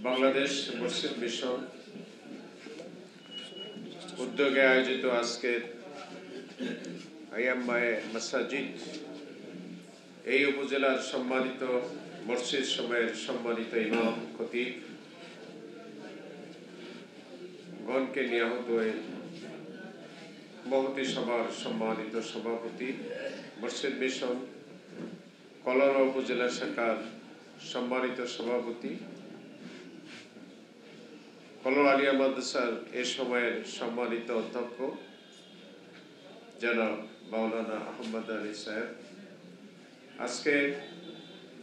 বাংলাদেশ মসজিদ মিশন উদ্যোগে আয়োজিত আজকের আইয়াম্মায়ে মাসাজিদ এই উপজেলার সম্মানিত মসজিদ সময়ের সম্মানিত ইমাম খতিব গণকে নিয়ামত হয়ে মহতী সভার সম্মানিত সভাপতি মসজিদ মিশন কলারোয়া উপজেলা শাখার সম্মানিত সভাপতি কলারোয়া আলিয়া মাদ্রাসার এ সময়ের সম্মানিত অধ্যক্ষ জনাব মাওলানা আহমদ আলী সাহেব। আজকে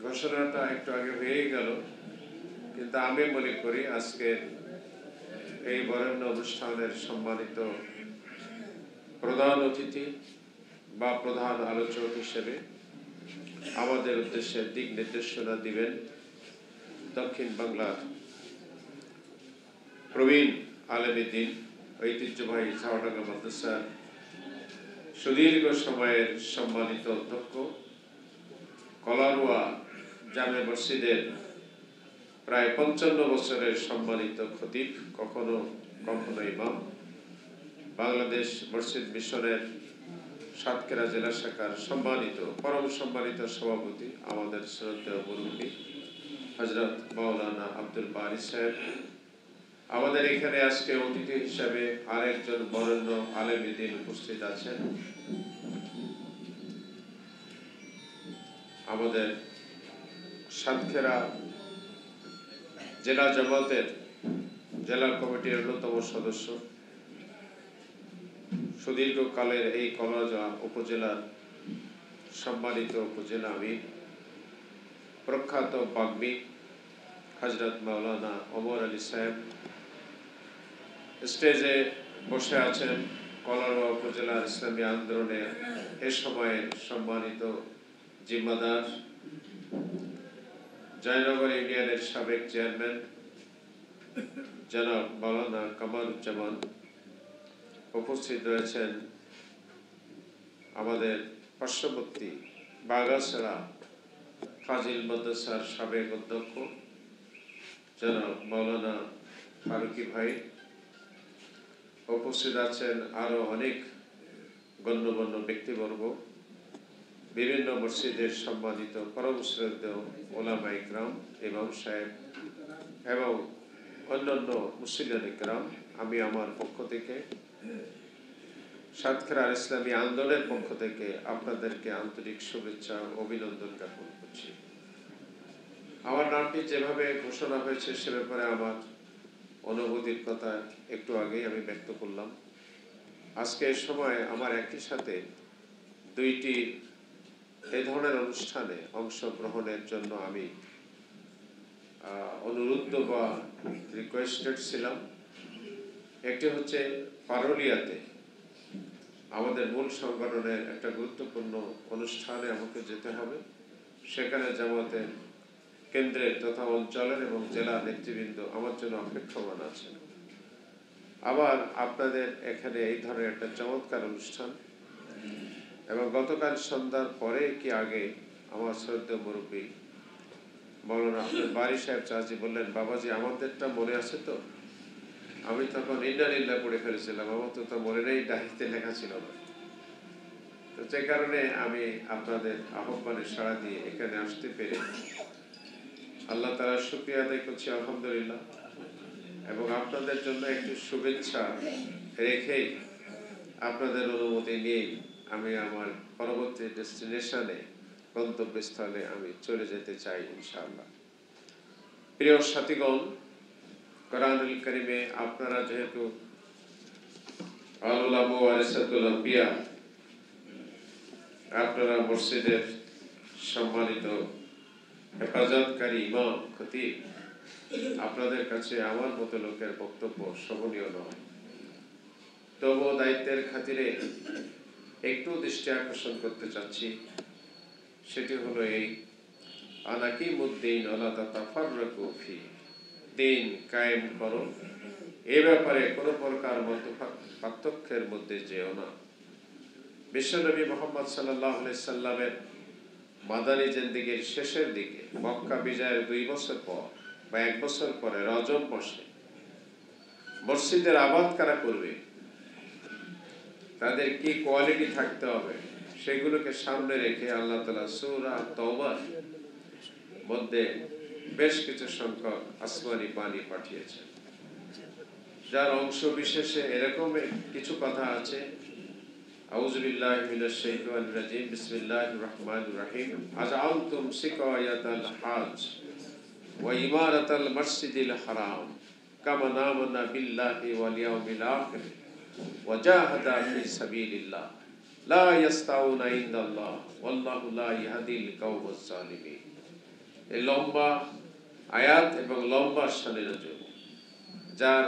ঘোষণাটা একটু আগে হয়ে গেল, কিন্তু আমি মনে করি আজকে এই বরেণ্য অনুষ্ঠানের সম্মানিত প্রধান অতিথি বা প্রধান আলোচক হিসেবে আমাদের উদ্দেশ্যে দিক নির্দেশনা দিবেন দক্ষিণ বাংলার প্রবীণ আলেমে দ্বীন ঐতিহ্যবাহী ঝাউডাঙ্গা মাদ্রাসার সুদীর্ঘ সময়ের সম্মানিত অধ্যক্ষ কলারোয়া জামে মসজিদের প্রায় 55 বছরের সম্মানিত খতিব, কখনো ইমাম, বাংলাদেশ মসজিদ মিশনের সাতক্ষীরা জেলা শাখার সম্মানিত পরম সম্মানিত সভাপতি আমাদের শ্রদ্ধেয় মুরব্বী হযরত মাওলানা আব্দুল বারী সাহেব। আমাদের এখানে আজকে অতিথি হিসাবে আরেকজন বরেণ্য আলেমে দ্বীন উপস্থিত আছেন, আমাদের সাতক্ষীরা জেলা জামাতের জেলা কমিটির অন্যতম সদস্য, সুদীর্ঘকালের এই কলারোয়া উপজেলার সম্মানিত উপজেলা আমির, প্রখ্যাত বাগ্মী হযরত মাওলানা ওমর আলী সাহেব। স্টেজে বসে আছেন কলারোয়া উপজেলার ইসলামী আন্দোলনের এ সময়ের সম্মানিত জিম্মাদার জয়নগর ইউনিয়নের সাবেক চেয়ারম্যান জনাব মাওলানা কামারুজ্জামান। উপস্থিত রয়েছেন আমাদের পার্শ্ববর্তী বাগাছড়া ফাজিল মাদ্রাসার সাবেক অধ্যক্ষ জনাব মাওলানা ফারুকি ভাই। উপস্থিত আছেন আরো অনেক গণ্যমান্য ব্যক্তিবর্গ, বিভিন্ন মসজিদের সম্মানিত পরম শ্রদ্ধেয় ওলামা ইকরাম, ইমাম সাহেব এবং অন্যান্য মুসলিয়ান ইকরাম। আমি আমার পক্ষ থেকে, সাতক্ষীরা ইসলামী আন্দোলনের পক্ষ থেকে আপনাদেরকে আন্তরিক শুভেচ্ছা ও অভিনন্দন জ্ঞাপন করছি। আমার নামটি যেভাবে ঘোষণা হয়েছে সে ব্যাপারে আমার অনুভূতির কথা একটু আগেই আমি ব্যক্ত করলাম। আজকে এই সময় আমার একই সাথে দুইটি এই ধরনের অনুষ্ঠানে অংশগ্রহণের জন্য আমি অনুরোধ বা রিকোয়েস্টেড ছিলাম। একটি হচ্ছে পারুলিয়াতে আমাদের মূল সংগঠনের একটা গুরুত্বপূর্ণ অনুষ্ঠানে আমাকে যেতে হবে, সেখানে জামাতের কেন্দ্রের তথা অঞ্চলের এবং জেলা নেতৃবৃন্দ আমার জন্য অপেক্ষমান আছে। আবার আপনাদের এখানে এই ধরনের একটা চমৎকার অনুষ্ঠান, এবং গতকাল সন্ধ্যার পরে কি আগে আমার শ্রদ্ধেয় মুরব্বী মাওলানা আব্দুল বারী সাহেব চাচি বললেন, বাবাজি আমাদেরটা মনে আছে তো? আমি তখন ইন্না লিল্লাহ পড়ে ফেলেছিলাম, আমার তো মনে নেই, ডায়েরিতে লেখা ছিল না। তো যে কারণে আমি আপনাদের আহ্বানে সাড়া দিয়ে এখানে আসতে পেরে আল্লাহ তাআলার শুকরিয়া আদায় করছি, আলহামদুলিল্লাহ। এবং আপনাদের জন্য একটু শুভেচ্ছা রেখেই আপনাদের অনুমতি নিয়েই আমি আমার পরবর্তী ডেস্টিনেশনে গন্তব্যস্থলে আমি চলে যেতে চাই ইনশাআল্লাহ। প্রিয় সাথীগণ, কোরআনুল কারীমে আপনারা যেহেতু আল উলামা ওয়ারাসাতুল আম্বিয়া, আপনারা মসজিদের সম্মানিত হেফাজতকারী ইমাম খতিব, আপনাদের কাছে আমার মতো লোকের বক্তব্য শোভনীয় নয়, তবুও দায়িত্বের খাতিরে একটু দৃষ্টি আকর্ষণ করতে চাচ্ছি। সেটি হলো এই, আনাকিমুদ্দিন ওয়ালা তাতাফাররাকু ফি, দিন কায়েম করো, এ ব্যাপারে কোনো প্রকার মত পার্থক্যের মধ্যে যেও না। বিশ্বনবী মুহাম্মদ সাল্লাল্লাহু আলাইহি সাল্লামের মাদানী জিন্দেগীর শেষের দিকে মক্কা বিজয়ের 2 বছর পর বা 1 বছর পরে রজব মাসে মসজিদের আবাদ কারা করবে, তাদের কি কোয়ালিটি থাকতে হবে, সেগুলোকে সামনে রেখে আল্লাহ তাআলা সূরা তাওবার মধ্যে বেশ কিছু সংখ্যক আসমানি বাণী পাঠিয়েছেন, যার অংশ বিশেষে এরকম কিছু কথা আছে। আউযু বিল্লাহি মিনাশ শাইতানির রাজিম, বিসমিল্লাহির রহমানির রহিম। আজআলতুম সিকায়াতাল হাজ ওয়া ইমারাতাল মসজিদিল হারাম কামান আমানা বিল্লাহি ওয়াল ইয়াউমিল আখির ওয়া জাহাদা ফি সাবিলিল্লাহ লা ইয়াস্তাউনা ইনদাল্লাহ ওয়াল্লাহু লা ইয়াহদিল কাওমাজ জালিমিন। এই লম্বা আয়াত এবং লম্বা শানে নজুল, যার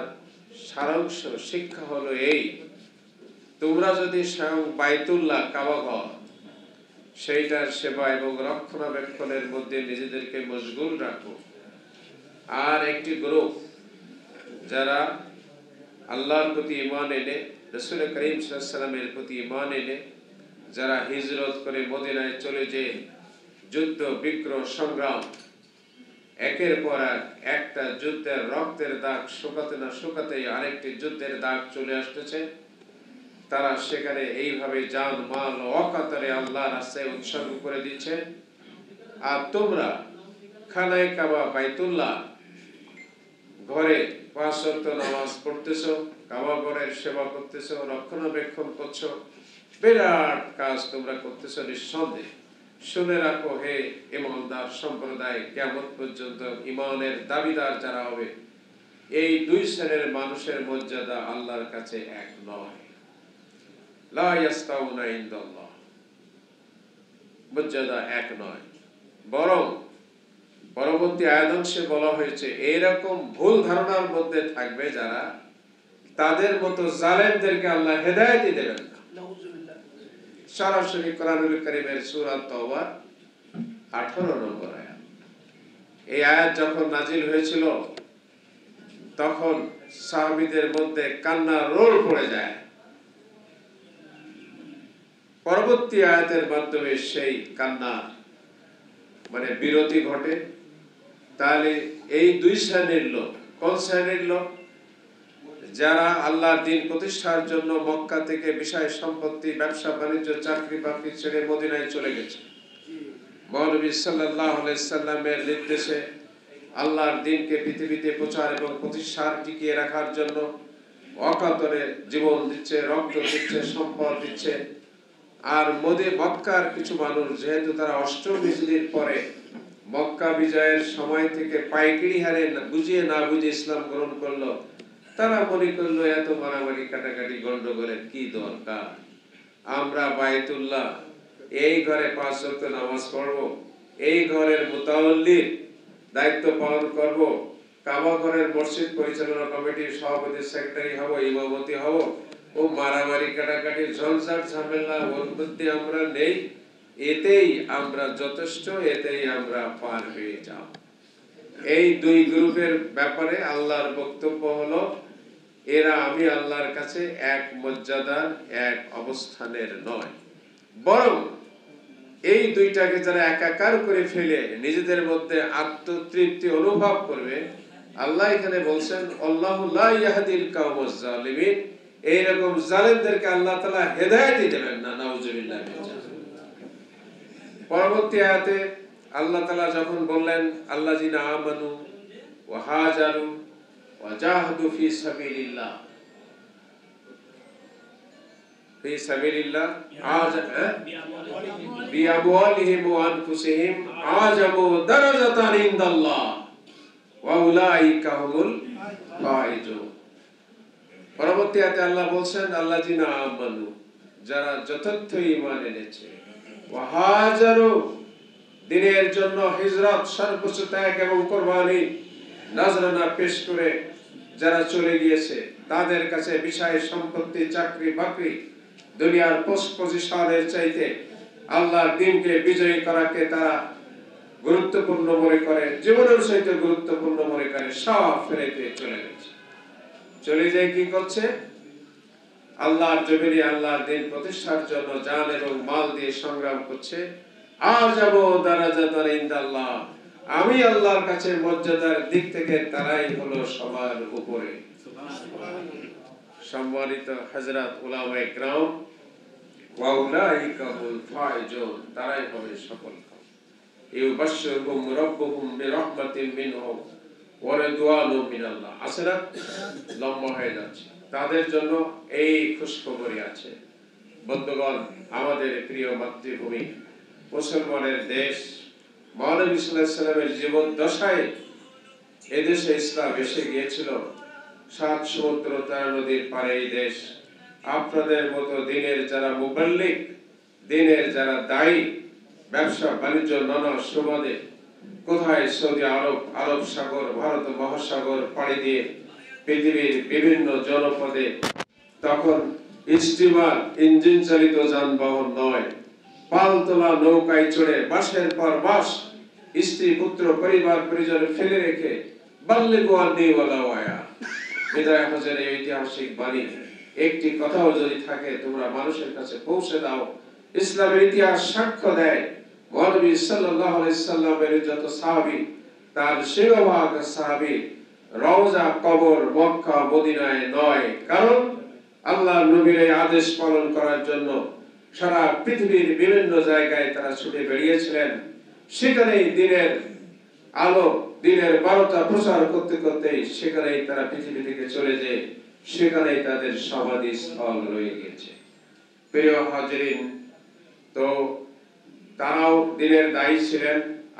সারাংশ শিক্ষা হলো এই: তোমরা যদি স্বয়ং বাইতুল্লাহ কাবাঘর সেইটার সেবা এবং রক্ষণাবেক্ষণের মধ্যে নিজেদেরকে মশগুল রাখো, আর একটি গ্রুপ যারা আল্লাহর প্রতি ঈমান এনে, রাসূল করিম সাল্লাল্লাহু আলাইহি ওয়াসাল্লামের প্রতি ঈমান এনে, যারা হিজরত করে মদিনায় চলে যে যুদ্ধ বিগ্রহ সংগ্রাম, একের পর এক একটা যুদ্ধের রক্তের দাগ শুকাতে না শুকাতেই আরেকটি যুদ্ধের দাগ চলে আসতেছে, তারা সেখানে এইভাবে জান মাল অকাতরে আল্লাহর রাস্তায় উৎসর্গ করে দিচ্ছে। আর তোমরা খানায়ে কাবা বাইতুল্লাহ ঘরে 5 ওয়াক্ত নামাজ পড়তেছো, কাবা ঘরের সেবা করতেছো, রক্ষণাবেক্ষণ করছো, বিরাট কাজ তোমরা করতেছো। নিঃসন্দেহে শুনে রাখো হে ঈমানদার সম্প্রদায়, কিয়ামত পর্যন্ত ঈমানের দাবিদার যারা হবে, এই 2 শ্রেণীর মানুষের মর্যাদা আল্লাহর কাছে এক নয়। লা ইয়াস্তাউনা ইনদাল্লাহ, মর্যাদা এক নয়। বরং পরবর্তী আয়াতাংশে বলা হয়েছে এরকম ভুল ধারণার মধ্যে থাকবে যারা, তাদের মতো জালেমদেরকে আল্লাহ হেদায়েতই দেবেন না। সরাসরি কোরআনুল কারীমের সূরা তাওবার 18 নম্বর আয়াত। এই আয়াত যখন নাজিল হয়েছিল তখন সাহাবীদের মধ্যে কান্নার রোল পড়ে যায়। পরবর্তী আয়াতের মাধ্যমে সেই কান্না বিরতি ঘটে। তাহলে এই 2 শ্রেণীর লোক, কোন শ্রেণীর লোক? যারা আল্লাহর দ্বীন প্রতিষ্ঠার জন্য মক্কা থেকে বিষয় সম্পত্তি, ব্যবসা বাণিজ্য, চাকরি বাকরি ছেড়ে মদিনায় চলে গেছে। মহানবী সাল্লাল্লাহু আলাইহি সাল্লামের নির্দেশে আল্লাহর দ্বীনকে পৃথিবীতে প্রচার এবং প্রতিষ্ঠার টিকিয়ে রাখার জন্য অকাতরে জীবন দিচ্ছে, রক্ত দিচ্ছে, সম্পদ দিচ্ছে। আর মক্কার কিছু মানুষ, যেহেতু তারা অষ্টম হিজরির পরে মক্কা বিজয়ের সময় থেকে পাইকারি হারে বুঝিয়ে না বুঝে ইসলাম গ্রহণ করলো, তারা মনে করলো এত মারামারি কাটাকাটি গন্ডগোলের কি দরকার, আমরা বাইতুল্লাহ এই ঘরে 5 ওয়াক্ত নামাজ পড়বো, এই ঘরের মুতাওয়াল্লির দায়িত্ব পালন করব, কাবা ঘরের মসজিদ পরিচালনা কমিটির সভাপতি সেক্রেটারি হব, ইমামতি হব, ও মারামারি কাটাকাটি ঝঞ্ঝাট ঝামেলা ওর মধ্যে আমরা নেই, এতেই আমরা যথেষ্ট, এতেই আমরা পার হয়ে যাব। এই 2 গ্রুপের ব্যাপারে আল্লাহর বক্তব্য হলো এরা আমি আল্লাহর কাছে এক মর্যাদার, এক অবস্থানের নয়, বরং এই 2টাকে যারা একাকার করে ফেলে নিজেদের মধ্যে আত্মতৃপ্তি অনুভব করবে, আল্লাহ এখানে বলছেন আল্লাহু লা ইয়াহদিল কাওমাজ জালিমিন, এইরকম জালেমদেরকে আল্লাহ তাআলা হেদায়েতই দেবেন না। নাউজুবিল্লাহ। পরবর্তী আয়াতে আল্লাহ তাআলা যখন বললেন আল্লাযিনা আমানু ওয়া হাজারু ওয়া জাহাদু ফি সাবিলিল্লাহ, ফি সাবিলিল্লাহ বিআমওয়ালিহিম ওয়া আনফুসিহিম আযামু দারাজাতান ইনদাল্লাহ ওয়া উলাইকা হুমুল ফাইজুন। পরবর্তী আয়াতে আল্লাহ বলছেন আল্লাযিনা আমানু, যারা যথার্থ ঈমান এনেছে, ওয়া হাজারু, দ্বীনের জন্য হিজরত, সর্বোচ্চ ত্যাগ এবং কুরবানি, নজরানা পেশ করে যারা চলে গিয়েছে, তাদের কাছে বিষয় সম্পত্তি, চাকরি বাকরি, দুনিয়ার পোস্ট পজিশনের চাইতে আল্লাহর দ্বীনকে বিজয়ী করাকে তারা গুরুত্বপূর্ণ মনে করে, জীবনের চাইতে গুরুত্বপূর্ণ মনে করে, সব ফেলে দিয়ে চলে গেছে। চলে যায় কি করছে? আল্লাহর জমিনে আল্লাহর দ্বীন প্রতিষ্ঠার জন্য জান এবং মাল দিয়ে সংগ্রাম করছে। আযামু দারাজাতান ইনদাল্লাহ, আমি আল্লাহর কাছে মর্যাদার দিক থেকে তারাই হলো সবার উপরে। সম্মানিত হযরত উলামায়ে কেরাম, ওয়া উলাইকা হুল ফাইজুন, তারাই হবে সফল কাম। ইউবাশশিরুহুম রাব্বুহুম বিরাহমাতিন মিনহু ওয়া রিদওয়ানুম মিনাল্লাহ। আসরা লম্বা হয়ে যাচ্ছে, তাদের জন্য এই খুশখবরি আছে। বন্ধুগণ, আমাদের প্রিয় মাতৃভূমি মুসলমানের দেশ, মহানবী সাল্লাল্লাহু আলাইহি সাল্লামের জীবন দশায় এদেশে ইসলাম এসে গিয়েছিল। 7 সমুদ্র 13 নদীর পারে এই দেশ। আপনাদের মতো দিনের যারা মুবাল্লিগ, দিনের যারা দায়ী, ব্যবসা বাণিজ্য নানা সুবাদে কোথায় সৌদি আরব, আরব সাগর, ভারত মহাসাগর পাড়ি দিয়ে পৃথিবীর বিভিন্ন জনপদে, তখন স্টিমার, ইঞ্জিন চালিত যানবাহন নয়, পালতোলা নৌকায় চড়ে মাসের পর মাস স্ত্রী পুত্র পরিবার পরিজন ফেলে রেখে বাল্লিগু আন্নী ওয়ালাউ আয়া, বিদায় হজের এই ঐতিহাসিক বাণী, একটি কথাও যদি থাকে তোমরা মানুষের কাছে পৌঁছে দাও। ইসলামের ইতিহাস সাক্ষ্য দেয়, মহানবী সাল্লাল্লাহু আলাইহি সাল্লামের যত সাহাবী, তার সিংহভাগ সাহাবী রওজা কবর মক্কা মদিনায় নয়, কারণ আল্লাহর নবীর এই আদেশ পালন করার জন্য সারা পৃথিবীর বিভিন্ন জায়গায় তারা ছুটে বেরিয়েছিলেন। সেখানেই দিনের আলো, দিনের বারতা প্রচার করতে করতেই সেখানেই তারা পৃথিবী থেকে চলে যায়, সেখানেই তাদের সমাধি স্থল রয়ে গেছে। প্রিয় হাজরিন, তো তারাও দিনের দায়ী ছিলেন,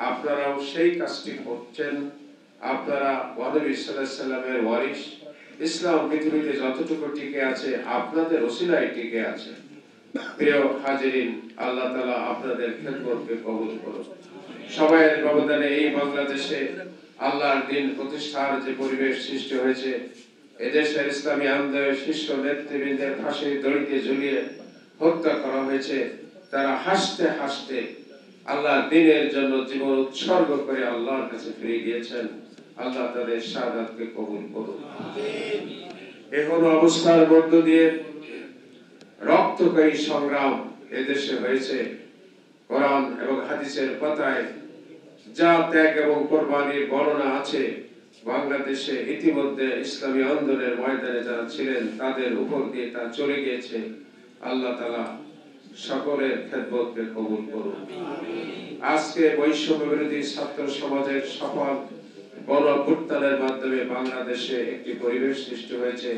আপনারাও সেই কাজটি করছেন। আপনারা মহানবী সাল্লাল্লাহু আলাইহি সাল্লামের ওয়ারিস। ইসলাম পৃথিবীতে যতটুকু টিকে আছে আপনাদের ওসিলায় টিকে আছে। প্রিয় হাজরিন, আল্লাহ তাআলা আপনাদের খেদমতকে কবুল করুন। সবাইয়ের ব্যবধানে এই বাংলাদেশে আল্লাহর দ্বীন প্রতিষ্ঠার যে পরিবেশ সৃষ্টি হয়েছে, এদেশের ইসলামী আন্দোলনের শীর্ষ নেতৃবৃন্দের ফাঁসির দড়িতে ঝুলিয়ে হত্যা করা হয়েছে। তারা হাসতে হাসতে আল্লাহর দ্বীনের জন্য জীবন উৎসর্গ করে আল্লাহর কাছে ফিরে গিয়েছেন। আল্লাহ তাদের শাহাদাতকে কবুল করুন। এখন অবস্থার মধ্য দিয়ে রক্তক্ষয়ী সংগ্রাম এদেশে হয়েছে। কোরআন এবং হাদিসের পাতায় যা ত্যাগ এবং কোরবানির বর্ণনা আছে, বাংলাদেশে ইতিমধ্যে ইসলামী আন্দোলনের ময়দানে যারা ছিলেন তাদের উপর দিয়ে তা চলে গিয়েছে। আল্লাহ তাআলা সকলের খেদমতকে কবুল করুন। আজকে বৈষম্য বিরোধী ছাত্র সমাজের সফল গণ অভ্যুত্থানের মাধ্যমে বাংলাদেশে একটি পরিবেশ সৃষ্টি হয়েছে।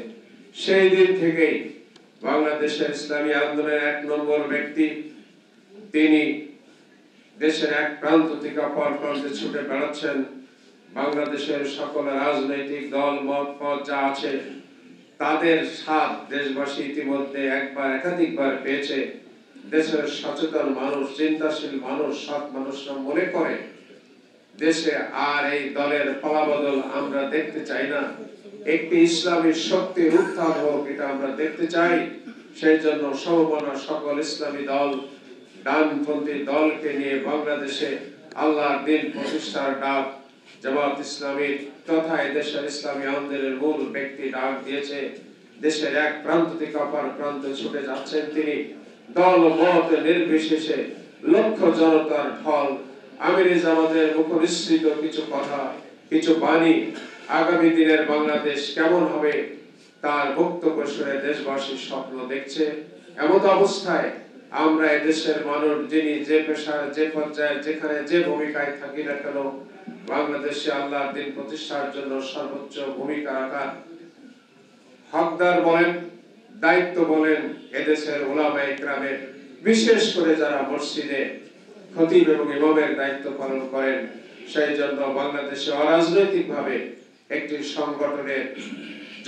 সেই দিন থেকেই বাংলাদেশের ইসলামী আন্দোলনের 1 নম্বর ব্যক্তি, তিনি দেশের এক প্রান্ত থেকে অপর প্রান্তে ছুটে বেড়াচ্ছেন। বাংলাদেশের সকল রাজনৈতিক দল মত যা আছে তাদের সাথ দেশবাসী ইতিমধ্যে একবার একাধিকবার পেয়েছে। দেশের সচেতন মানুষ, চিন্তাশীল মানুষ, সৎ মানুষরা মনে করে দেশে আর এই দলের পালাবদল আমরা দেখতে চাই না। একটি ইসলামী শক্তির উত্থান হোক, এটা আমরা দেখতে চাই। সেই জন্য সমমনা সকল ইসলামী দল, ডানপন্থী দলকে নিয়ে বাংলাদেশে আল্লাহর দ্বীন প্রতিষ্ঠার ডাক জামাত ইসলামী তথা দেশের ইসলামী আন্দোলনের মূল ব্যক্তি ডাক দিয়েছে। দেশের এক প্রান্ত থেকে অপর প্রান্তে ছুটে যাচ্ছেন তিনি, দল মত নির্বিশেষে লক্ষ জনতার ঢল। আমির জামাতের মুখনিসৃত কিছু কথা, কিছু বাণী, আগামী দিনের বাংলাদেশ কেমন হবে তার বক্তব্য শুনে দেশবাসীর স্বপ্ন দেখছে। এমত অবস্থায় আমরা এদেশের মানুষ, যিনি যে পেশার, যে পর্যায়ে, যেখানে যে ভূমিকায় থাকি না কেন, বাংলাদেশে আল্লাহর দ্বীন প্রতিষ্ঠার জন্য সর্বোচ্চ ভূমিকা রাখার হকদার বলেন, দায়িত্ব বলেন এদেশের উলামায়ে কেরামের, বিশেষ করে যারা মসজিদে খতিব এবং ইমামের দায়িত্ব পালন করেন। সেই জন্য বাংলাদেশে অরাজনৈতিকভাবে একটি সংগঠনের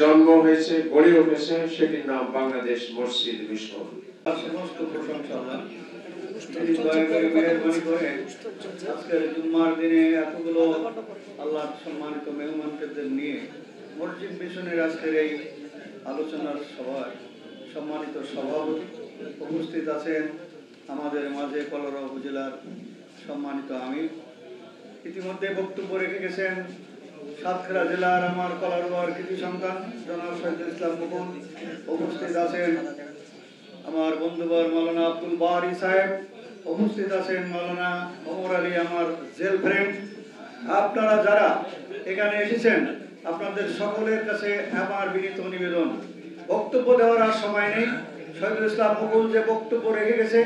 জন্ম হয়েছে, গড়ে উঠেছে, সেটির নাম বাংলাদেশ মসজিদ মিশন। সমস্ত প্রশংসা আল্লাহ, যিনি দয়া করে মেহেরবানি করে আজকের জুম্মার দিনে এতগুলো আল্লাহর সম্মানিত মেহমানদের নিয়ে মসজিদ মিশনের আজকের এই আলোচনার সভায় সম্মানিত সভাপতি উপস্থিত আছেন আমাদের মাঝে কলারা উপজেলার সম্মানিত আমির। ইতিমধ্যে বক্তব্য রেখে গেছেন সাতক্ষীরা জেলার আমার কলারোয়ার কৃতি সন্তান জনাব শহীদুল ইসলাম মুকুল। উপস্থিত আছেন আমার বন্ধুবর মাওলানা আব্দুল বারি সাহেব। উপস্থিত আছেন মাওলানা ওমর আলী, আমার জেল ফ্রেন্ড। আপনারা যারা এখানে এসেছেন আপনাদের সকলের কাছে আমার বিনীত নিবেদন, বক্তব্য দেওয়ার আর সময় নেই। শহীদুল ইসলাম মুকুল যে বক্তব্য রেখে গেছে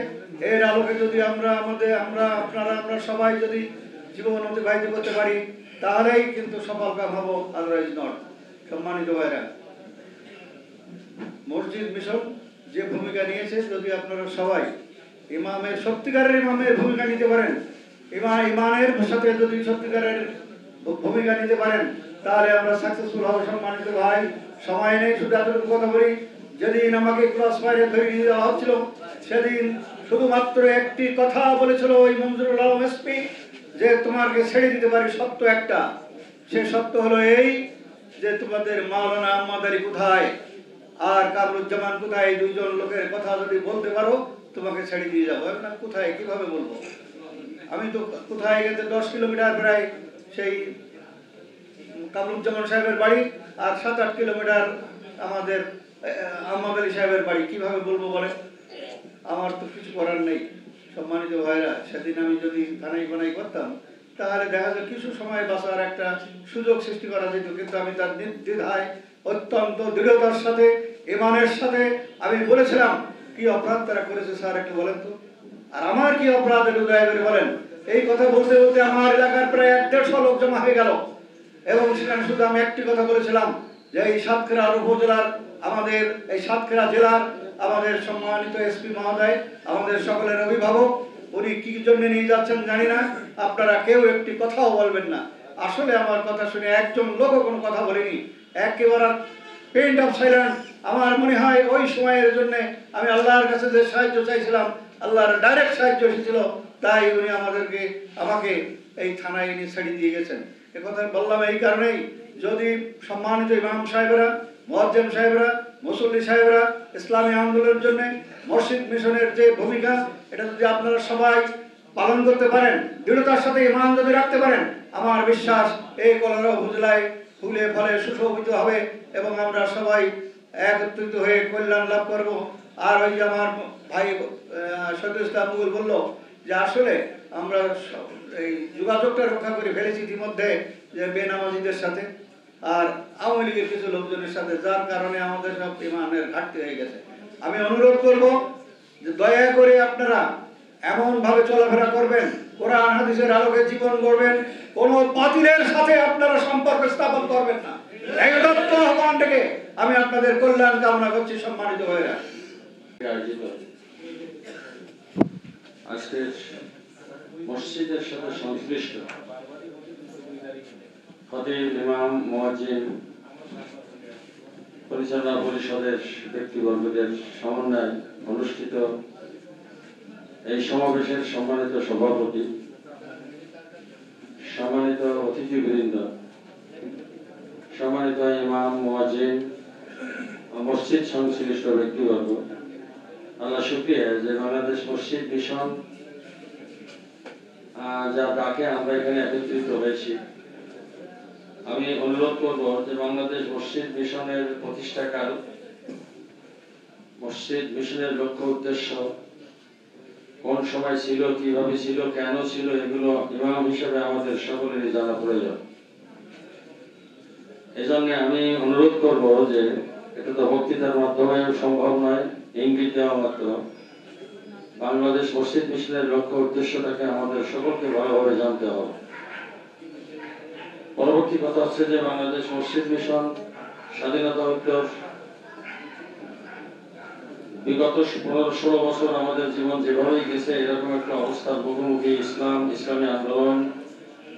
এর আলোকে যদি আমরা সবাই যদি জীবন অতিবাহিত করতে পারি তাহলেই কিন্তু সফল কাম হবো, আদারওয়াইজ নট। সম্মানিত ভাইরা, মসজিদ মিশন যে ভূমিকা নিয়েছে, যদি আপনারা সবাই ইমামের সত্যিকারের ইমামের ভূমিকা নিতে পারেন, ইমানের সাথে যদি সত্যিকারের ভূমিকা নিতে পারেন তাহলে আমরা সাকসেসফুল হবো। সম্মানিত ভাই, সময় নেই, শুধু এতটুকু কথা বলি। যেদিন আমাকে ক্রস ফায়ারে ধরে নিয়ে যাওয়া হচ্ছিল সেদিন শুধুমাত্র একটি কথা বলেছিল ওই মঞ্জুরুল আলম এসপি, যে তোমাকে ছেড়ে দিতে পারি সত্য একটা। সে সত্য হলো এই যে তোমাদের মাওলানা আহমদ আলী কোথায় আর কামরুজ্জামান কোথায়, এই দুইজন লোকের কথা যদি বলতে পারো তোমাকে ছেড়ে দিয়ে যাবো। না কোথায়, কিভাবে বলবো? আমি তো কোথায় গেছে 10 কিলোমিটার প্রায় সেই কামরুজ্জামান সাহেবের বাড়ি, আর 7-8 কিলোমিটার আমাদের আহমদ আলী সাহেবের বাড়ি, কিভাবে বলবো বলে? আমার তো কিছু করার নেই। সম্মানিত ভাইরা, সেদিন আমি যদি থানাই বানাই করতাম তাহলে দেখা যায় কিছু সময় বাঁচার একটা সুযোগ সৃষ্টি করা যেত, কিন্তু আমি তার নির্দ্বিধায় অত্যন্ত দৃঢ়তার সাথে ইমানের সাথে আমি বলেছিলাম কি অপরাধ তারা করেছে স্যার একটু বলেন তো, আর আমার কি অপরাধ একটু দয়া করে বলেন। এই কথা বলতে বলতে আমার এলাকার প্রায় 150 লোক জমা হয়ে গেল, এবং সেখানে শুধু আমি একটি কথা বলেছিলাম যে এই সাতক্ষীরা উপজেলার আমাদের এই সাতক্ষীরা জেলার আমাদের সম্মানিত এসপি মহোদয়, আমাদের সকলের অভিভাবক, উনি কি জন্য নিয়ে যাচ্ছেন জানি না, আপনারা কেউ একটি কথাও বলবেন না। আসলে আমার কথা শুনে একজন লোকও কোনো কথা বলেনি, একেবারে পেইন্ট অফ সাইলেন্ট। আমার মনে হয় ওই সময়ের জন্য আমি আল্লাহর কাছে যে সাহায্য চাইছিলাম আল্লাহর ডাইরেক্ট সাহায্য এসেছিল, তাই উনি আমাকে এই থানায় এনে ছেড়ে দিয়ে গেছেন। এ কথা বললাম এই কারণেই, যদি সম্মানিত ইমাম সাহেবরা, মুয়াজ্জিন সাহেবরা, মুসল্লি সাহেবরা ইসলামী আন্দোলনের জন্য মসজিদ মিশনের যে ভূমিকা, এটা যদি আপনারা সবাই পালন করতে পারেন, দৃঢ়তার সাথে ইমান যদি রাখতে পারেন, আমার বিশ্বাস এই কলারা উপজেলায় ফুলে ফলে সুশোভিত হবে এবং আমরা সবাই একত্রিত হয়ে কল্যাণ লাভ করব। আর ওই যে আমার ভাই শহীদুল ইসলাম মুকুল বললো যে আসলে আমরা এই যোগাযোগটা রক্ষা করে ফেলেছি ইতিমধ্যে যে বেনামাজিদের সাথে আর আওয়ামী লীগের কিছু লোকজনের সাথে, যার কারণে আমাদের সব ইমানের ঘাটতি হয়ে গেছে। আমি অনুরোধ করব যে দয়া করে আপনারা এমন ভাবে চলাফেরা করবেন, কোরআন হাদিসের আলোকে জীবন গড়বেন, কোন বাতিলের সাথে আপনারা সম্পর্ক স্থাপন করবেন না। এই দত্ত আহ্বান থেকে আমি আপনাদের কল্যাণ কামনা করছি। সম্মানিত ভাইরা, আজকে মসজিদের সাথে সংশ্লিষ্ট খতিব, ইমাম, মুয়াজ্জিন, পরিচালনা পরিষদের ব্যক্তিবর্গদের সমন্বয়ে অনুষ্ঠিত এই সমাবেশের সম্মানিত সভাপতি, সম্মানিত অতিথিবৃন্দ, সম্মানিত ইমাম, মুয়াজ্জিন, মসজিদ সংশ্লিষ্ট ব্যক্তিবর্গ, আল্লাহ শুকরিয়া যে বাংলাদেশ মসজিদ মিশন যা ডাকে আমরা এখানে একত্রিত হয়েছি। আমি অনুরোধ করব যে বাংলাদেশ মসজিদ মিশনের প্রতিষ্ঠাকাল, মসজিদ মিশনের লক্ষ্য উদ্দেশ্য কোন সময় ছিল, কিভাবে ছিল, কেন ছিল, এগুলো ইমাম হিসেবে আমাদের সকলেরই জানা প্রয়োজন। এই জন্য আমি অনুরোধ করব যে এটা তো বক্তৃতার মাধ্যমে সম্ভব নয়, ইঙ্গিত দেওয়া মাত্র। বাংলাদেশ মসজিদ মিশনের লক্ষ্য উদ্দেশ্যটাকে আমাদের সকলকে ভালোভাবে জানতে হবে। পরবর্তী কথা হচ্ছে যে বাংলাদেশ মসজিদ মিশন স্বাধীনতা উত্তর বিগত 15-16 বছর আমাদের জীবন যেভাবেই গেছে, এরকম একটা অবস্থার মুখোমুখি ইসলাম, ইসলামী আন্দোলন,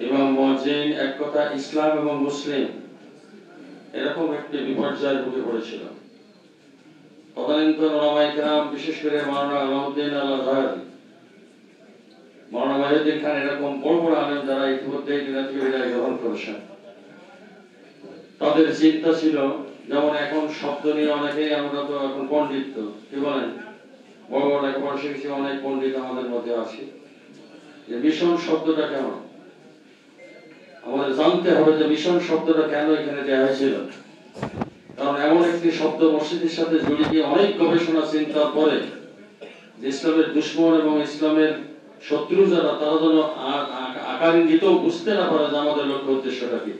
ইমাম, মুয়াজ্জিন, এক কথা ইসলাম এবং মুসলিম, এরকম একটি বিপর্যয়ের মুখে পড়েছিল। তদানীন্তন ওলামায়ে কেরাম, বিশেষ করে মাওলানা আলাউদ্দিন আল-আজহার, মাওলানা মাহিউদ্দিন খান, এরকম বড় বড় আলেম যারা ইতিমধ্যে দুনিয়া থেকে বিদায় গ্রহণ করেছেন, তাদের চিন্তা ছিল, যেমন এখন শব্দ নিয়ে অনেকেই আমরা তো এখন পণ্ডিত, কি বলেন, বড় বড় লেখাপড়া শিখেছি, অনেক পণ্ডিত আমাদের মধ্যে আছে, যে মিশন শব্দটা কেমন আমাদের জানতে হবে, যে মিশন শব্দটা কেন এখানে দেওয়া হয়েছিল। কারণ এমন একটি শব্দ মসজিদের সাথে জড়িয়ে গিয়ে অনেক গবেষণা চিন্তার পরে যে ইসলামের দুশমন এবং ইসলামের শত্রু যারা, তারা যেন আকার ইঙ্গিত বুঝতে না পারে যে আমাদের লক্ষ্য উদ্দেশ্যটা কি।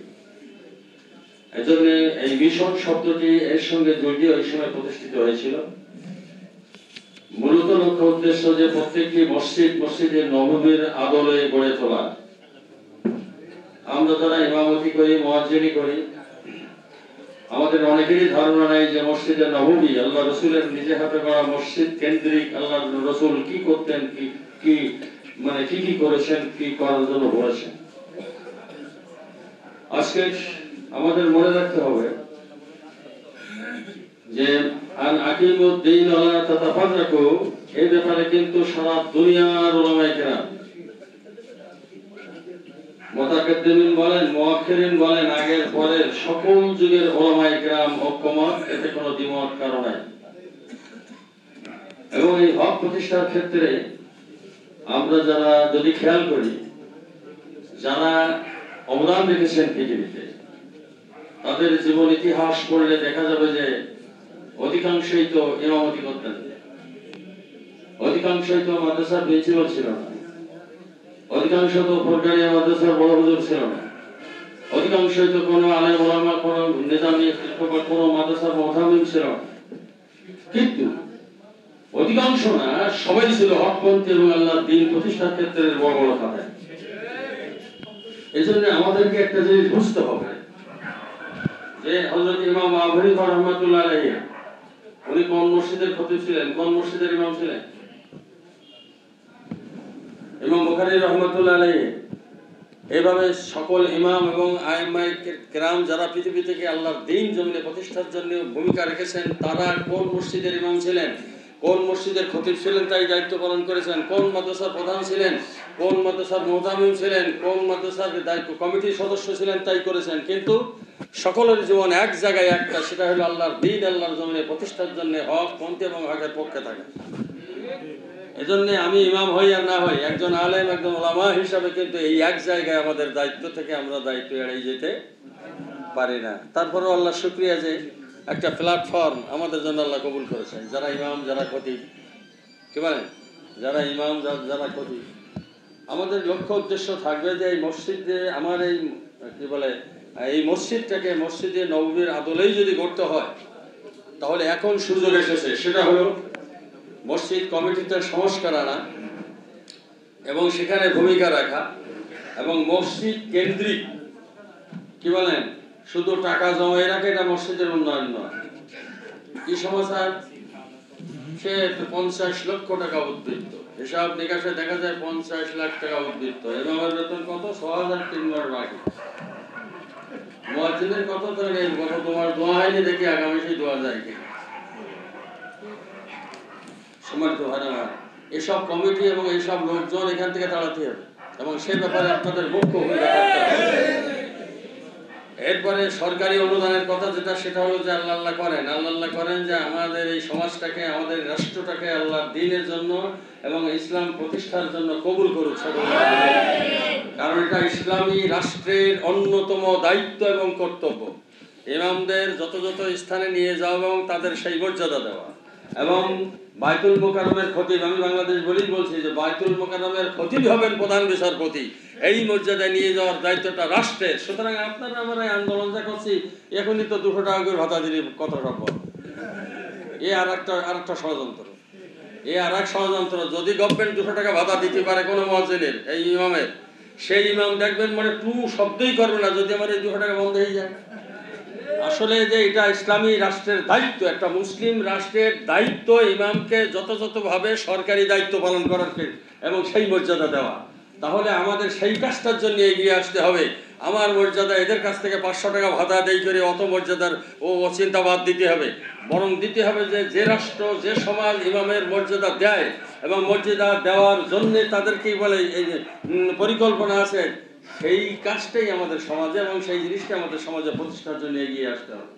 এই জন্য এই মিশন শব্দটি এর সঙ্গে জড়িয়ে ওই সময় প্রতিষ্ঠিত হয়েছিল। মূলত লক্ষ্য উদ্দেশ্য যে প্রত্যেকটি মসজিদে নববীর আদলে গড়ে তোলা। আমরা যারা ইমামতি করি, মুয়াজ্জিনি করি, আমাদের অনেকেরই ধারণা নাই যে মসজিদে নববী আল্লাহ রসুলের নিজে হাতে গড়া মসজিদ কেন্দ্রিক আল্লাহ রসুল কি করতেন, কি করেছেন, কি করার জন্য বলেছেন। আজকে আমাদের মনে রাখতে হবে যে আকিমুদ্দিন ওয়ালা তাতাফাররাকু, এই ব্যাপারে কিন্তু সারা দুনিয়ার উলামায়ে কেরাম, মুতাকাদ্দিমিন বলেন, মুআখিরিন বলেন, আগের পরের সকল যুগের উলামায়ে কেরাম ঐক্যমত, এতে কোনো দ্বিমত কারণ নাই। এবং এই হক প্রতিষ্ঠার ক্ষেত্রে আমরা যারা যদি খেয়াল করি, যারা অবদান রেখেছেন পৃথিবীতে, তাদের জীবন ইতিহাস পড়লে দেখা যাবে যে অধিকাংশই তো ইমামতি করতেন, অধিকাংশই তো মাদ্রাসার প্রিন্সিপাল ছিল না, অধিকাংশ তো ফরকারিয়া মাদ্রাসার বড় হুজুর ছিল না, অধিকাংশই তো কোনো আলেম ওলামা, কোনো নিজামী শিক্ষক বা কোনো মাদ্রাসার মুতামিম ছিল না। কিন্তু অধিকাংশ না, সবাই ছিল হকপন্থী এবং আল্লাহর দ্বীন প্রতিষ্ঠার ক্ষেত্রে বড় বড় খাতে। এই জন্য আমাদেরকে একটা জিনিস বুঝতে হবে যে হযরত ইমাম আবু হানিফা রাহমাতুল্লাহ আলাইহি উনি কোন মসজিদের খতিব ছিলেন, কোন মসজিদের ইমাম ছিলেন? ইমাম বুখারী রাহমাতুল্লাহ আলাইহি। এইভাবে সকল ইমাম এবং আইম্মায়ে কেরাম যারা পৃথিবী থেকে আল্লাহর দ্বীন জমিনে প্রতিষ্ঠার জন্য ভূমিকা রেখেছেন, তারা কোন মসজিদের ইমাম ছিলেন, কোন মসজিদের খতিব ছিলেন, তাই দায়িত্ব পালন করেছেন, কোন মাদ্রাসার প্রধান ছিলেন, কোন মাদ্রাসার মুতামিম ছিলেন, কোন মাদ্রাসার দায়িত্ব কমিটির সদস্য ছিলেন, তাই করেছেন। কিন্তু সকলের জীবন এক জায়গায় একটা, সেটা হলো আল্লাহর দ্বীন আল্লাহর জমিনে প্রতিষ্ঠার জন্য হক পন্থী এবং হকের পক্ষে থাকা। এজন্য আমি ইমাম হই আর না হই, একজন আলেম, একজন ওলামা হিসাবে কিন্তু এই এক জায়গায় আমাদের দায়িত্ব থেকে আমরা দায়িত্ব এড়িয়ে যেতে পারি না। তারপরেও আল্লাহ শুকরিয়া যে একটা প্ল্যাটফর্ম আমাদের জন্য আল্লাহ কবুল করেছেন। যারা ইমাম, যারা খতিব, কি বলেন, যারা ইমাম, যারা খতিব, আমাদের লক্ষ্য উদ্দেশ্য থাকবে যে এই মসজিদে আমার এই এই মসজিদটাকে মসজিদে নববীর আদলেই যদি গড়তে হয়, তাহলে এখন সুযোগ এসেছে, সেটা হলো মসজিদ কমিটিতে সংস্কার আনা এবং সেখানে ভূমিকা রাখা, এবং মসজিদ কেন্দ্রিক, কি বলেন, শুধু টাকা জমায় রাখে, এটা মসজিদের উন্নয়ন নয়। কি সমাচার? সে 50 লক্ষ টাকা উদ্বৃত্ত, হিসাব নিকাশে দেখা যায় 50 লাখ টাকা উদ্বৃত্ত। ইমামের বেতন কত? 6,300 বাকি। মুয়াজ্জিনের কত? কত তোমার দোয়া হয়নি, দেখি আগামী সেই দোয়া যায় কি। সম্মানিত ভাইরা, এসব কমিটি এবং এইসব লোকজন এখান থেকে তাড়াতে হবে এবং সে ব্যাপারে আপনাদের মুখ্য ভূমিকা থাকতে হবে। এরপরে সরকারি অনুদানের কথা যেটা, সেটা হলো যে আল্লাহ করেন যে আমাদের এই সমাজটাকে, আমাদের রাষ্ট্রটাকে আল্লাহর দ্বীনের জন্য এবং ইসলাম প্রতিষ্ঠার জন্য কবুল করুক। কারণ এটা ইসলামী রাষ্ট্রের অন্যতম দায়িত্ব এবং কর্তব্য। ইমামদের যত স্থানে নিয়ে যাওয়া এবং তাদের সেই মর্যাদা দেওয়া, এবং বাইতুল মোকাররমের খতিব, আমি বাংলাদেশ বলছি যে বাইতুল মোকাররমের খতিব হবেন প্রধান বিচারপতি, এই মর্যাদায় নিয়ে যাওয়ার দায়িত্বটা রাষ্ট্রের। সুতরাং আপনারা আমরা এই আন্দোলন যা করছি, এখনই তো 200 টাকা করে ভাতা দিলে কত সম্ভব? এ আর একটা ষড়যন্ত্র, ষড়যন্ত্র। যদি গভর্নমেন্ট 200 টাকা ভাতা দিতে পারে কোনো মুয়াজ্জিনের, এই ইমামের, সেই ইমাম দেখবেন মানে টু শব্দই করবে না যদি আমার এই 200 টাকা বন্ধ হয়ে যায়। আসলে যে এটা ইসলামী রাষ্ট্রের দায়িত্ব, একটা মুসলিম রাষ্ট্রের দায়িত্ব ইমামকে যথাযথভাবে সরকারি দায়িত্ব পালন করার এবং সেই মর্যাদা দেওয়া। তাহলে আমাদের সেই কাজটার জন্য এগিয়ে আসতে হবে। আমার মর্যাদা এদের কাছ থেকে 500 টাকা ভাতা দেই করে অত মর্যাদার ও চিন্তাবাদ দিতে হবে, বরং দিতে হবে যে রাষ্ট্র, যে সমাজ ইমামের মর্যাদা দেয় এবং মর্যাদা দেওয়ার জন্যে তাদেরকে বলে এই পরিকল্পনা আছে, সেই কাজটাই আমাদের সমাজে এবং সেই জিনিসটা আমাদের সমাজে প্রতিষ্ঠার জন্য এগিয়ে আসতে হবে।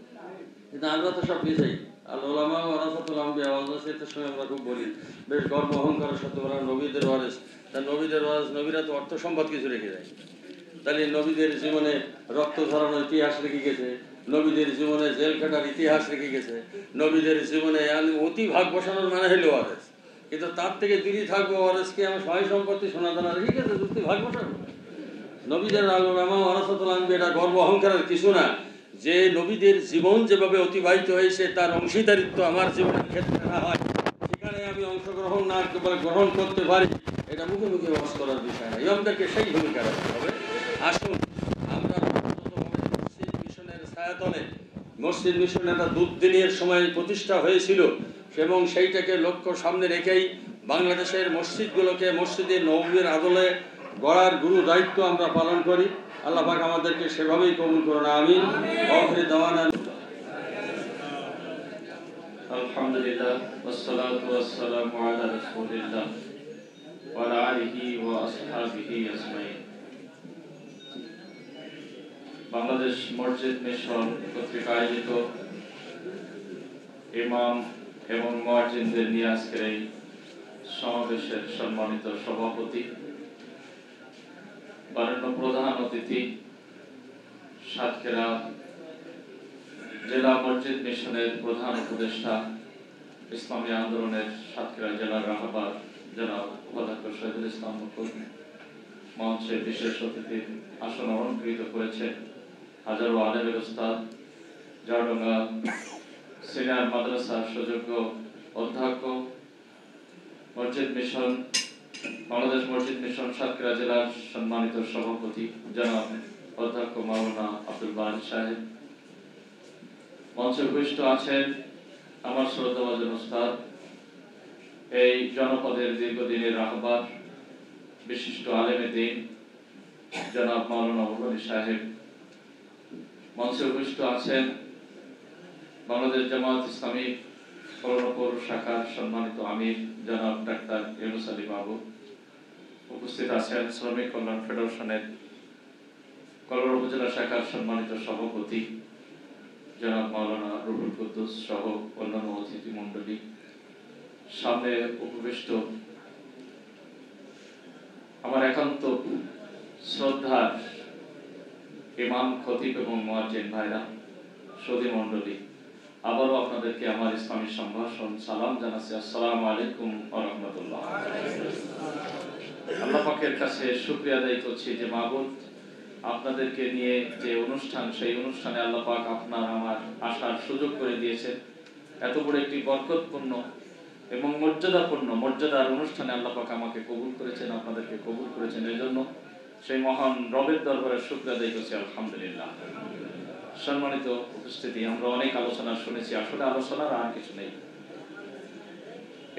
কিন্তু আমরা তো সব নিজেই আল-উলামা ওয়ারাসাতুল আমবিয়া, ওয়ারাসাতুল সময় আমরা খুব বলি, বেশ গর্ব অহংকারের সাথে বলা নবীদের ওয়ারিস। তা নবীদের ওয়ারিস, নবীরা তো অর্থ সম্পদ কিছু রেখে যায়। তাহলে নবীদের জীবনে রক্ত ঝরানোর ইতিহাস রেখে গেছে, নবীদের জীবনে জেল খাটার ইতিহাস রেখে গেছে, নবীদের জীবনে অতি ভাগ বসানোর মানে হলো ওয়ারিস। কিন্তু তার থেকে দূরে থাকবো, ওয়ারিসকে আমার সহায় সম্পত্তি সোনা দানা রেখে গেছে, অতি ভাগ বসানো। নবীদের আলমা ওয়ারাসাতুল আম্বিয়া, এটা গর্ব অহংকারের কিছু না। যে নবীদের জীবন যেভাবে অতিবাহিত হয়েছে তার অংশীদারিত্ব আমার জীবনের ক্ষেত্রে না হয়, সেখানে আমি অংশগ্রহণ না গ্রহণ করতে পারি, এটা মুখে মুখে বাস করার বিষয় না। ইমামদেরকে সেই ভূমিকা রাখতে হবে। আসুন আমরা মসজিদ মিশনের ছায়াতলে, মসজিদ মিশন একটা দুর্দিনের সময় প্রতিষ্ঠা হয়েছিল এবং সেইটাকে লক্ষ্য সামনে রেখেই বাংলাদেশের মসজিদগুলোকে মসজিদে নববীর আদলে গড়ার গুরু দায়িত্ব আমরা পালন করি। আল্লাহ পাক আমাদেরকে সেভাবেই কবুল করুন, আমিন। আখির দাওয়ানা আলহামদুলিল্লাহ ওয়াসসালাতু ওয়াসসালামু আলা রাসূলিল্লাহ ওয়া আলা আলিহি ওয়া আসহাবিহি আজমাইন। বাংলাদেশ মসজিদ মিশন কর্তৃক আয়োজিত ইমাম এবং মুয়াজ্জিনদের নিয়ে আজকের এই সমাবেশের সম্মানিত সভাপতি, বরেণ্য প্রধান অতিথি, সাতক্ষীরা জেলা মসজিদ মিশনের প্রধান উপদেষ্টা, ইসলামী আন্দোলনের সাতক্ষীরা জেলার রাহবার জনাব উপাধ্যক্ষ শহীদুল ইসলাম মুকুল, মঞ্চে বিশেষ অতিথির আসন অলঙ্কৃত করেছেন হাজারো আলেমের উস্তাদ, জারডোঙ্গা সিনিয়র মাদ্রাসার সুযোগ্য অধ্যক্ষ, মসজিদ মিশন বাংলাদেশ মসজিদ মিশন সাতক্ষীরা জেলার সম্মানিত সভাপতি জনাব অধ্যক্ষ মাওলানা আব্দুল বারী সাহেব, মঞ্চে উপবিষ্ট আছেন আমার শ্রদ্ধাভাজন উস্তাদ, এই জনপদের দীর্ঘদিনের রাহবার বিশিষ্ট আলেমে দ্বীন জনাব মাওলানা আবুল সাহেব, মঞ্চে উপবিষ্ট আছেন বাংলাদেশ জামায়াত ইসলামী কলরপুর শাখার সম্মানিত আমির জনাব ডাক্তার ইউনুস আলী বাবু, উপস্থিত আছেন শ্রমিক কল্যাণ ফেডারেশনের কলর উপজেলা শাখার সম্মানিত সভাপতি জনাব মাওলানা রুহুল কুদ্দুস সহ অন্যান্য অতিথি মণ্ডলী, সামনে উপবিষ্ট আমার একান্ত শ্রদ্ধার ইমাম, খতিব এবং মুয়াজ্জিন ভাইরা, সুধী মণ্ডলী, আবারও আপনাদেরকে আমার ইসলামী সম্ভাষণ সালাম জানাচ্ছি। আসসালামু আলাইকুম ওয়া রাহমাতুল্লাহ। আল্লাহ পাকের কাছে শুকরিয়া আদায় করছি যে মাবুদ আপনাদেরকে নিয়ে যে অনুষ্ঠান, সেই অনুষ্ঠানে আল্লাহ পাক আপনার আমার আসার সুযোগ করে দিয়েছেন। এত বড় একটি বরকতপূর্ণ এবং মর্যাদার অনুষ্ঠানে আল্লাহ পাক আমাকে কবুল করেছেন, আপনাদেরকে কবুল করেছেন। এই জন্য সেই মহান রবের দরবারে শুকরিয়া আদায় করছি, আলহামদুলিল্লাহ। সম্মানিত উপস্থিতি, আমরা অনেক আলোচনা শুনেছি, আসলে আলোচনার আর কিছু নেই।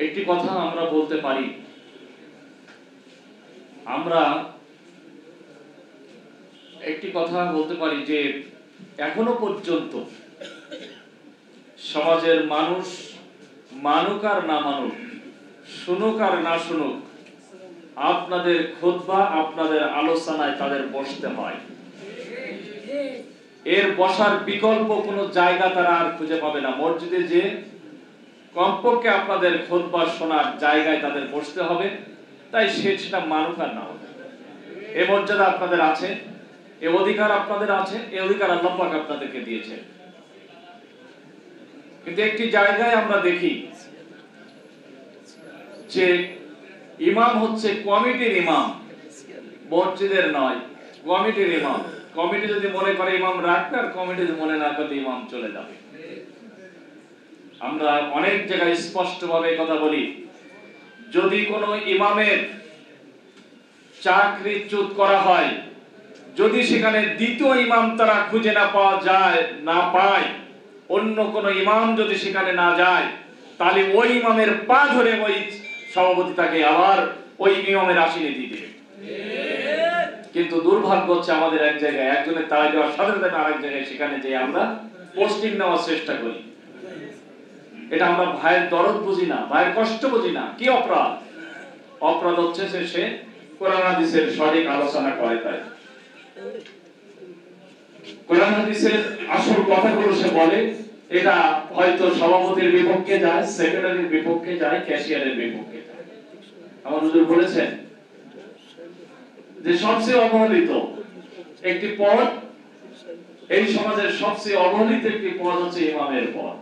একটি কথা আমরা বলতে পারি, যে এখনো পর্যন্ত সমাজের মানুষ মানুক আর না মানুক, শুনুক আর না শুনুক, আপনাদের খুতবা, আপনাদের আলোচনায় তাদের বসতে হয়। এর বসার বিকল্প কোনো জায়গা তারা আর খুঁজে পাবে না। মসজিদে যে কমপক্ষে আপনাদের খুতবা শোনার জায়গায় তাদের বসতে হবে, তাই সেটা মানুক আর না হোক, এ মর্যাদা আপনাদের আছে, এ অধিকার আপনাদের আছে, এ অধিকার আল্লাহ পাক আপনাদেরকে দিয়েছে। কিন্তু একটি জায়গায় আমরা দেখি যে ইমাম হচ্ছে কমিটির ইমাম, মসজিদের নয়, কমিটির ইমাম। কমিটি যদি মনে করে ইমাম রাখবে, আর কমিটি যদি মনে না করে ইমাম চলে যাবে। আমরা অনেক জায়গায় স্পষ্টভাবে কথা বলি, যদি কোনো ইমামের চাকরিচ্যুত করা হয়, যদি সেখানে দ্বিতীয় ইমাম তারা খুঁজে না পায়, অন্য কোনো ইমাম যদি সেখানে না যায়, তাহলে ওই ইমামের পা ধরে ওই সভাপতি তাকে আবার ওই ইমামের আসনে দিয়ে দেবে। কিন্তু দুর্ভাগ্য হচ্ছে আমাদের এক জায়গায় একজনের তারা যাওয়ার সাথে সাথে আরেক জায়গায় সেখানে যে আমরা পোস্টিং নেওয়ার চেষ্টা করি। এটা আমরা ভাইয়ের দরদ বুঝি না, ভাইয়ের কষ্ট বুঝি না। কি অপরাধ? অপরাধ হচ্ছে সে কোরআন হাদিসের সঠিক আলোচনা করে, তাই কোরআন হাদিসের আসল কথাগুলো সে বলে। এটা হয়তো সভাপতির বিপক্ষে যায়, সেক্রেটারির বিপক্ষে যায়, ক্যাশিয়ারের বিপক্ষে যায়। আমার হুজুর বলেছেন যে সবচেয়ে অবহেলিত একটি পদ, এই সমাজের সবচেয়ে অবহেলিত একটি পদ হচ্ছে ইমামের পদ।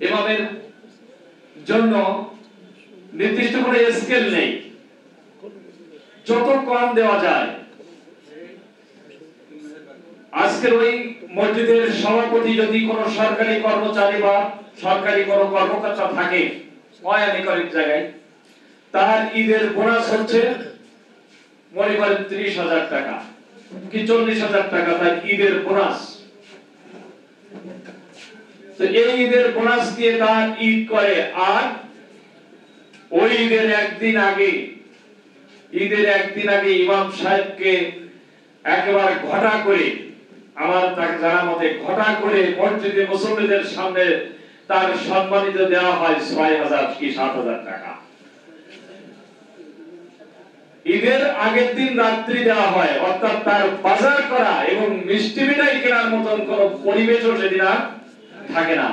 ইমামের জন্য নির্দিষ্ট করে স্কেল নেই, যত কম দেওয়া যায়। আজকের ওই মসজিদের সভাপতি যদি কোনো সরকারি কর্মচারী বা সরকারি কোনো কর্মকর্তা থাকে অনেক জায়গায়, তার ঈদের বোনাস হচ্ছে মনে করেন 30,000 টাকা কি 40,000 টাকা তার ঈদের বোনাস। তো এই ঈদের বোনাস দিয়ে তার ঈদ করে, আর ওই ঈদের একদিন আগে ইমাম সাহেবকে একেবারে ঘটা করে, আমার তাকে জানা মতে ঘটা করে মসজিদে মুসল্লিদের সামনে তার সম্মানিত দেওয়া হয় 6,000 কি 7,000 টাকা। ঈদের আগের দিন রাত্রি দেওয়া হয়, অর্থাৎ তার বাজার করা এবং মিষ্টি মিঠাই কেনার মতন কোন পরিবেশও সেদিন আর থাকে না,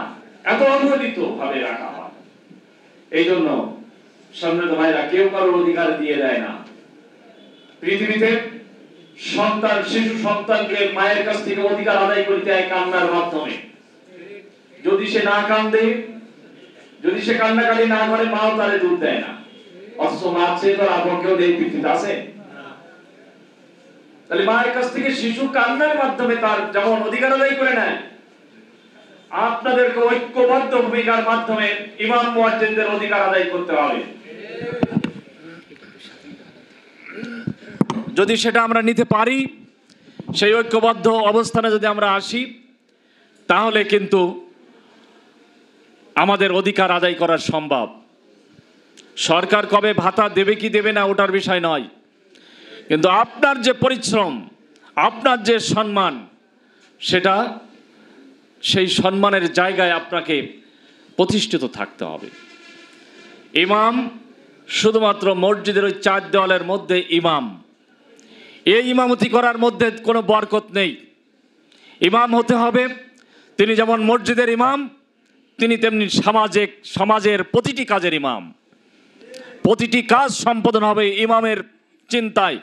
এত অবহেলিত ভাবে রাখা হয়। এই জন্য সম্মানিত ভাইরা, কেউ কারোর অধিকার দিয়ে দেয় না। পৃথিবীতে সন্তান, শিশু সন্তানকে মায়ের কাছ থেকে অধিকার আদায় করতে হয় কান্নার মাধ্যমে। যদি সে না কান্দে, যদি সে কান্নাকাটি না করে, মাও তারে দুধ দেয় না। অথচ মা চেয়ে তার আপনকেও দেয়, পৃথিবীতে আছে। তাহলে মায়ের কাছ থেকে শিশু কান্নার মাধ্যমে তার যেমন অধিকার আদায় করে নেয়, আপনাদেরকে ঐক্যবদ্ধ ভূমিকার মাধ্যমে ইমাম মুয়াজ্জিনদের অধিকার আদায় করতে হবে। যদি সেটা আমরা নিতে পারি, সেই ঐক্যবদ্ধ অবস্থানে যদি আমরা আসি, তাহলে কিন্তু আমাদের অধিকার আদায় করা সম্ভব। সরকার কবে ভাতা দেবে কি দেবে না ওটার বিষয় নয়, কিন্তু আপনার যে পরিশ্রম, আপনার যে সম্মান, সেটা সেই সম্মানের জায়গায় আপনাকে প্রতিষ্ঠিত থাকতে হবে। ইমাম শুধুমাত্র মসজিদের ওই 4 দেওয়ালের মধ্যে ইমাম, এই ইমামতি করার মধ্যে কোনো বরকত নেই। ইমাম হতে হবে, তিনি যেমন মসজিদের ইমাম, তিনি তেমনি সমাজের প্রতিটি কাজের ইমাম। প্রতিটি কাজ সম্পাদন হবে ইমামের চিন্তায়,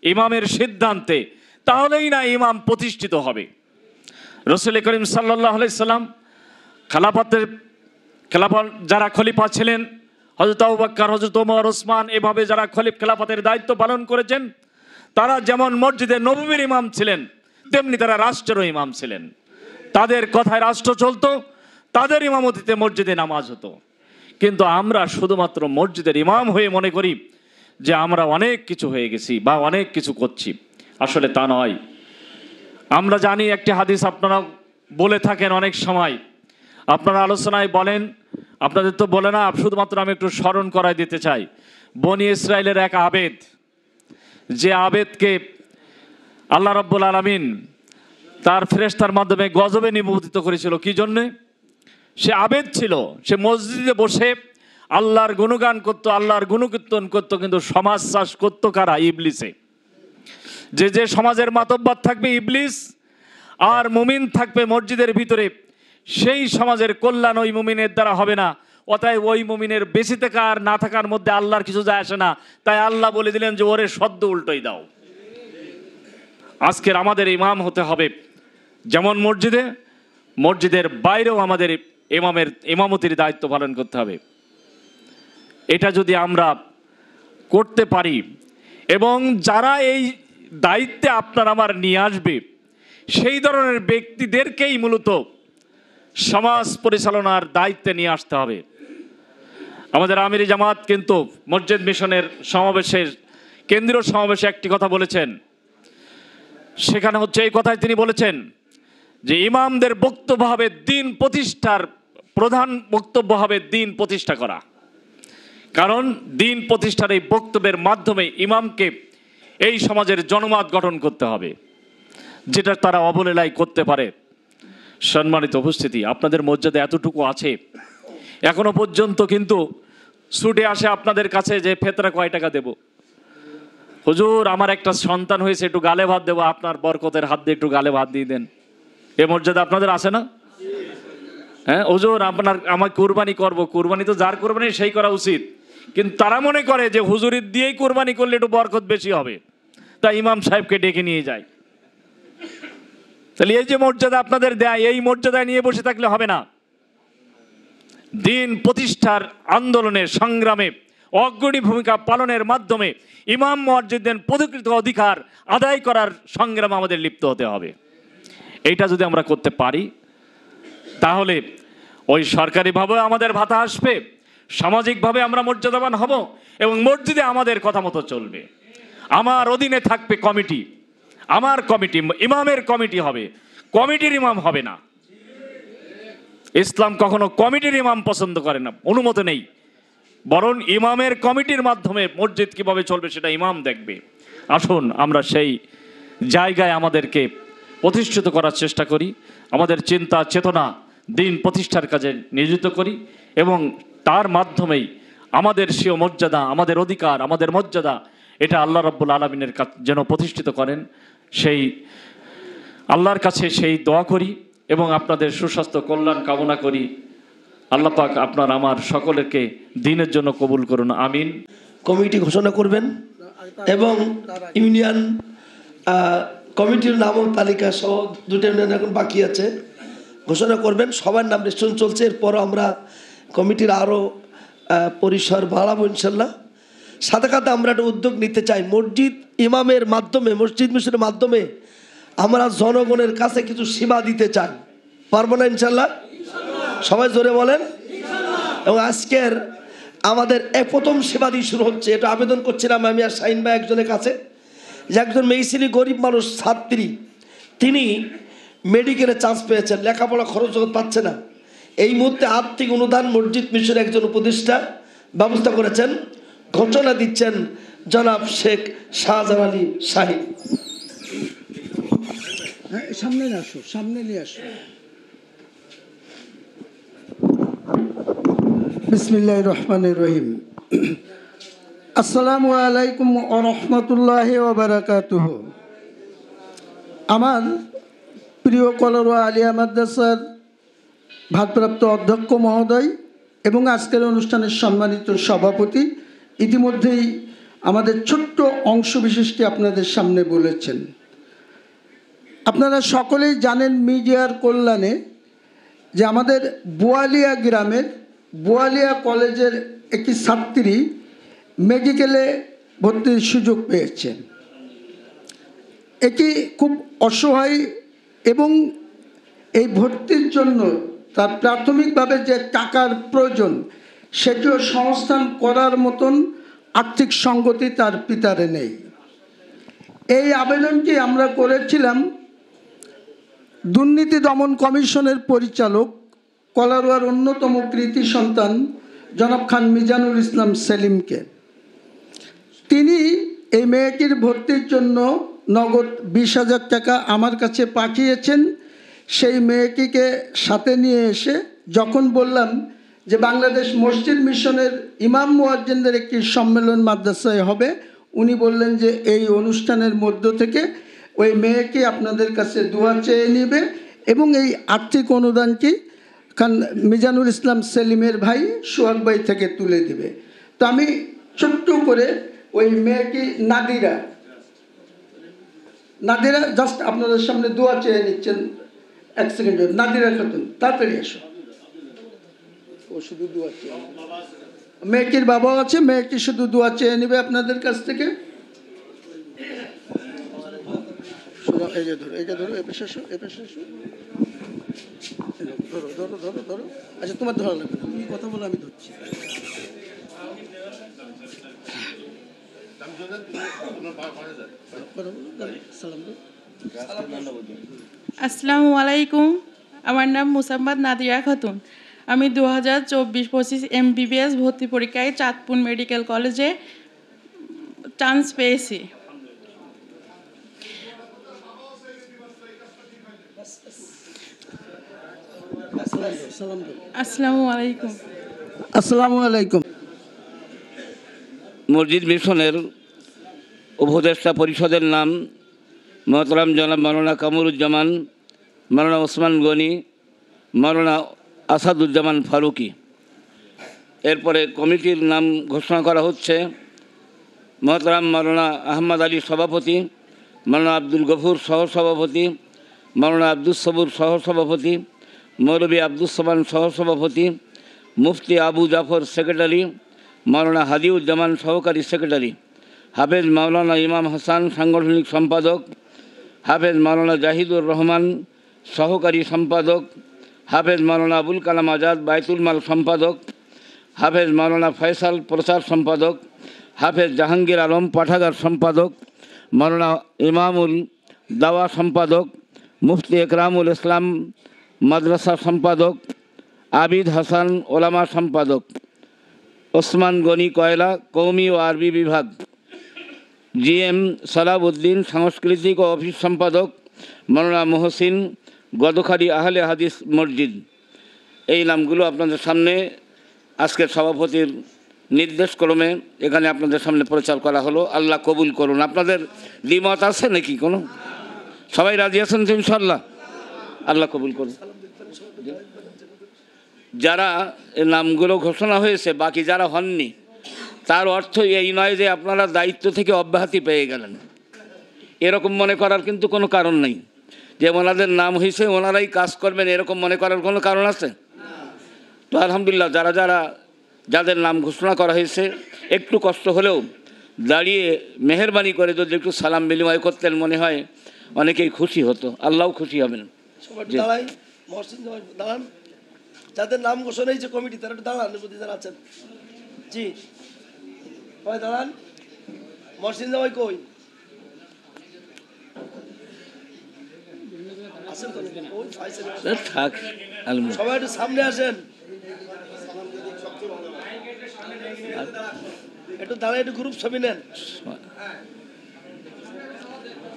ইমামের সিদ্ধান্তে, তাহলেই না ইমাম প্রতিষ্ঠিত হবে। রাসূল করিম সাল্লাল্লাহু আলাইহি সাল্লাম খেলাফত যারা খলিফা ছিলেন, হযরত আবু বকর, হযরত ওমর, ওসমান, এভাবে যারা খেলাফতের দায়িত্ব পালন করেছেন, তারা যেমন মসজিদে নববীর ইমাম ছিলেন, তেমনি তারা রাষ্ট্রেরও ইমাম ছিলেন। তাদের কথায় রাষ্ট্র চলতো, তাদের ইমামতিতে মসজিদে নামাজ হতো। কিন্তু আমরা শুধুমাত্র মসজিদের ইমাম হয়ে মনে করি যে আমরা অনেক কিছু হয়ে গেছি বা অনেক কিছু করছি। আসলে তা নয়। আমরা জানি একটি হাদিস আপনারা বলে থাকেন অনেক সময়, আপনারা আলোচনায় বলেন, আপনাদের তো বলে না, শুধুমাত্র আমি একটু স্মরণ করাই দিতে চাই। বনি ইসরাইলের এক আবেদ, যে আবেদকে আল্লাহ রাব্বুল আলামিন তার ফেরেশতার মাধ্যমে গজবে নিবন্ধিত করেছিল। কি জন্যে? সে আবেদ ছিল, সে মসজিদে বসে আল্লাহর গুণগান করত, আল্লাহর গুণকীর্তন করত, কিন্তু সমাজ চাষ করত কারা? ইবলিসে। যে সমাজের মাতব্বর থাকবে ইবলিস, আর মুমিন থাকবে মসজিদের ভিতরে, সেই সমাজের কল্যাণ ওই মুমিনের দ্বারা হবে না। অতএব ওই মুমিনের বেঁচে থাকা আর না থাকার মধ্যে আল্লাহর কিছু যায় আসে না। তাই আল্লাহ বলে দিলেন যে ওরে সদ্য উল্টোই দাও। আজকের আমাদের ইমাম হতে হবে যেমন মসজিদের বাইরেও আমাদের ইমামতির দায়িত্ব পালন করতে হবে। এটা যদি আমরা করতে পারি, এবং যারা এই দায়িত্বে আপনার আমার নিয়ে আসবে, সেই ধরনের ব্যক্তিদেরকেই মূলত সমাজ পরিচালনার দায়িত্বে নিয়ে আসতে হবে। আমাদের আমিরি জামাত কিন্তু মসজিদ মিশনের কেন্দ্রীয় সমাবেশে একটি কথা বলেছেন। সেখানে হচ্ছে এই কথাই তিনি বলেছেন যে ইমামদের বক্তব্য হবে দ্বীন প্রতিষ্ঠার, প্রধান বক্তব্য হবে দ্বীন প্রতিষ্ঠা করা। কারণ দ্বীন প্রতিষ্ঠার এই বক্তব্যের মাধ্যমে ইমামকে এই সমাজের জনমত গঠন করতে হবে, যেটা তারা অবহেলায় করতে পারে। সম্মানিত উপস্থিতি, আপনাদের মর্যাদা এতটুকু আছে, এখনো পর্যন্ত কিন্তু ছুটে আসে আপনাদের কাছে যে ফেতরা কয় টাকা দেব, হুজুর আমার একটা সন্তান হয়েছে, একটু গালে ভাত দেবো, আপনার বরকতের হাত দিয়ে একটু গালে ভাত দিয়ে দেন। এ মর্যাদা আপনাদের আছে না? হ্যাঁ, হুজুর আমার কুরবানি করব, কুরবানি তো যার কুরবানি সেই করা উচিত, কিন্তু তারা মনে করে যে হুজুরির দিয়েই কুরবানি করলে একটু বরকত বেশি হবে, তাই ইমাম সাহেবকে ডেকে নিয়ে যায়। তাহলে এই যে মর্যাদা আপনাদের দেয়, এই মর্যাদা নিয়ে বসে থাকলে হবে না। দ্বীন প্রতিষ্ঠার আন্দোলনে, সংগ্রামে অগ্রণী ভূমিকা পালনের মাধ্যমে ইমাম মুয়াজ্জিনদের প্রকৃত অধিকার আদায় করার সংগ্রামে আমাদের লিপ্ত হতে হবে। এইটা যদি আমরা করতে পারি তাহলে ওই সরকারিভাবে আমাদের ভাতা আসবে, সামাজিকভাবে আমরা মর্যাদাবান হব এবং মসজিদে আমাদের কথা মতো চলবে। আমার অধীনে থাকবে কমিটি, আমার কমিটি ইমামের কমিটি হবে, কমিটির ইমাম হবে না। ইসলাম কখনো কমিটির ইমাম পছন্দ করে না, অনুমতি নেই, বরং ইমামের কমিটির মাধ্যমে মসজিদ কিভাবে চলবে সেটা ইমাম দেখবে। আসুন আমরা সেই জায়গায় আমাদেরকে প্রতিষ্ঠিত করার চেষ্টা করি, আমাদের চিন্তা চেতনা দিন প্রতিষ্ঠার কাজে নিয়োজিত করি এবং তার মাধ্যমেই আমাদের স্বীয় মর্যাদা, আমাদের অধিকার, আমাদের মর্যাদা এটা আল্লাহ রাব্বুল আলামিনের যেন প্রতিষ্ঠিত করেন, সেই আল্লাহর কাছে সেই দোয়া করি এবং আপনাদের সুস্বাস্থ্য কল্যাণ কামনা করি। আল্লাহ পাক আপনার আমার সকলকে দিনের জন্য কবুল করুন, আমিন। কমিটি ঘোষণা করবেন এবং ইউনিয়ন কমিটির নাম ও তালিকা সহ দুটো ইউনিয়ন এখন বাকি আছে, ঘোষণা করবেন। সবার নাম রেজিস্ট্রেশন চলছে, এরপর আমরা কমিটির আরও পরিসর বাড়াবো ইনশাল্লাহ। সাথে সাথে আমরা একটা উদ্যোগ নিতে চাই, মসজিদ ইমামের মাধ্যমে, মসজিদ মিশনের মাধ্যমে আমরা জনগণের কাছে কিছু সেবা দিতে চাই, পারবো না ইনশাল্লাহ? সবাই জোরে বলেন। এবং আজকের আমাদের প্রথম সেবা দিয়ে শুরু হচ্ছে, এটা আবেদন করছিলাম আমি আর শাহিন ভাই একজনের কাছে, যে একজন মেয়েছিলি গরিব মানুষ ছাত্রী, তিনি মেডিকেলে চান্স পেয়েছেন, লেখাপড়া খরচ পাচ্ছে না, এই মুহূর্তে আর্থিক অনুদান মসজিদ মিশনের একজন উপদেষ্টা ব্যবস্থা করেছেন, ঘোষণা দিচ্ছেন জনাব শেখ শাহজাহান আলী শাহিন। সামনে আসো, সামনে নিয়ে আসো। বিসমিল্লাহির রহমানির রহিম। আসসালামু আলাইকুম ওয়া রাহমাতুল্লাহি ওয়া বারাকাতুহু। আমার প্রিয় কলারোয়া আলিয়া মাদ্রাসার ভারপ্রাপ্ত অধ্যক্ষ মহোদয় এবং আজকের অনুষ্ঠানের সম্মানিত সভাপতি ইতিমধ্যেই আমাদের ছোট্ট অংশ বিশেষটি আপনাদের সামনে বলেছেন। আপনারা সকলেই জানেন মিডিয়ার কল্যাণে যে আমাদের বোয়ালিয়া গ্রামের বোয়ালিয়া কলেজের একটি ছাত্রী মেডিকেলে ভর্তির সুযোগ পেয়েছেন। এটি খুব অসহায় এবং এই ভর্তির জন্য তার প্রাথমিকভাবে যে টাকার প্রয়োজন সেটিও সংস্থান করার মতন আর্থিক সঙ্গতি তার পিতারে নেই। এই আবেদনটি আমরা করেছিলাম দুর্নীতি দমন কমিশনের পরিচালক কলারোয়ার অন্যতম কৃতি সন্তান জনাব খান মিজানুল ইসলাম সেলিমকে। তিনি এই মেয়েটির ভর্তির জন্য নগদ 20,000 টাকা আমার কাছে পাঠিয়েছেন। সেই মেয়েটিকে সাথে নিয়ে এসে যখন বললাম যে বাংলাদেশ মসজিদ মিশনের ইমাম মুয়াজ্জিনদের একটি সম্মেলন মাদ্রাসায় হবে, উনি বললেন যে এই অনুষ্ঠানের মধ্য থেকে ওই মেয়েকে আপনাদের কাছে দোয়া চেয়ে নেবে এবং এই আর্থিক অনুদানটি খান মিজানুল ইসলাম সেলিমের ভাই সোহাগ ভাই থেকে তুলে দেবে। তো আমি ছোট্ট করে ওই মেয়েটি নাদিরা জাস্ট আপনাদের সামনে দোয়া চেয়ে নিচ্ছেন। 1 সেকেন্ড, নাদিরা খাতুন তাড়াতাড়ি এসো। ও শুধু দোয়া চেয়ে, মেয়েটির বাবাও আছে, মেয়েটি শুধু দোয়া চেয়ে নেবে আপনাদের কাছ থেকে। এই যে ধরো, এইটা ধরো, এপাশে এসো, এপাশে এসো, ধরো ধরো ধরো ধরো। আচ্ছা তোমার ধরা লাগবে, তুমি কথা বলো, আমি ধরছি। আসসালামু আলাইকুম, আমার নাম মুসাম্মাদ নাদিরা খাতুন। আমি 2024-25 MBBS ভর্তি পরীক্ষায় চাঁদপুর মেডিকেল কলেজে চান্স পেয়েছি। আসসালামু আলাইকুম। আসসালামু আলাইকুম। মসজিদ মিশনের উপদেষ্টা পরিষদের নাম মোহতারাম জনাব মাওলানা কামরুজ্জামান, মাওলানা ওসমান গনি, মাওলানা আসাদুজ্জামান ফারুকি। এরপরে কমিটির নাম ঘোষণা করা হচ্ছে মোহতারাম মাওলানা আহমদ আলী সভাপতি, মাওলানা আব্দুল গফুর সহসভাপতি, মাওলানা আব্দুল সবুর সহসভাপতি, মৌলভী আব্দুল সামান সহসভাপতি, মুফতি আবু জাফর সেক্রেটারি, মাওলানা হাদিউজ্জামান সহকারী সেক্রেটারি, হাফেজ মাওলানা ইমাম হাসান সাংগঠনিক সম্পাদক, হাফেজ মাওলানা জাহিদুর রহমান সহকারী সম্পাদক, হাফেজ মাওলানা আবুল কালাম আজাদ বাইতুল মাল সম্পাদক, হাফেজ মাওলানা ফয়সাল প্রচার সম্পাদক, হাফেজ জাহাঙ্গীর আলম পাঠাগার সম্পাদক, মাওলানা ইমামুল দাওয়া সম্পাদক, মুফতি একরামুল ইসলাম মাদ্রাসা সম্পাদক, আবিদ হাসান ওলামা সম্পাদক, ওসমান গনি কয়লা কৌমি ও আরবি বিভাগ, জিএম সালাবউদ্দিন সাংস্কৃতিক ও অফিস সম্পাদক, মাওলানা মহসিন গদখালি আহলে হাদিস মসজিদ। এই নামগুলো আপনাদের সামনে আজকের সভাপতির নির্দেশক্রমে এখানে আপনাদের সামনে প্রচার করা হলো। আল্লাহ কবুল করুন। আপনাদের দ্বিমত আছে নাকি কোনো? সবাই রাজি আছেন তো ইনশাল্লাহ? আল্লাহ কবুল করুন। যারা নামগুলো ঘোষণা হয়েছে, বাকি যারা হননি, তার অর্থ এই নয় যে আপনারা দায়িত্ব থেকে অব্যাহতি পেয়ে গেলেন, এরকম মনে করার কিন্তু কোনো কারণ নেই। যে ওনাদের নাম হয়েছে ওনারাই কাজ করবেন এরকম মনে করার কোনো কারণ আছে? তো আলহামদুলিল্লাহ, যাদের নাম ঘোষণা করা হয়েছে একটু কষ্ট হলেও দাঁড়িয়ে মেহেরবানি করে যদি একটু সালাম বিনিময় করতেন, মনে হয় অনেকেই খুশি হতো, আল্লাহও খুশি হবেন। দাঁড়ান, যাদের নাম ঘোষণা হয়েছে কমিটি তারা একটু দাঁড়ান, যদি যারা আছেন। জি সবাই দাঁড়ান। মহসিন জামাই কই? থাক, সবাই একটু সামনে আসেন, একটু দাঁড়ায় একটু গ্রুপ ছবি নেন।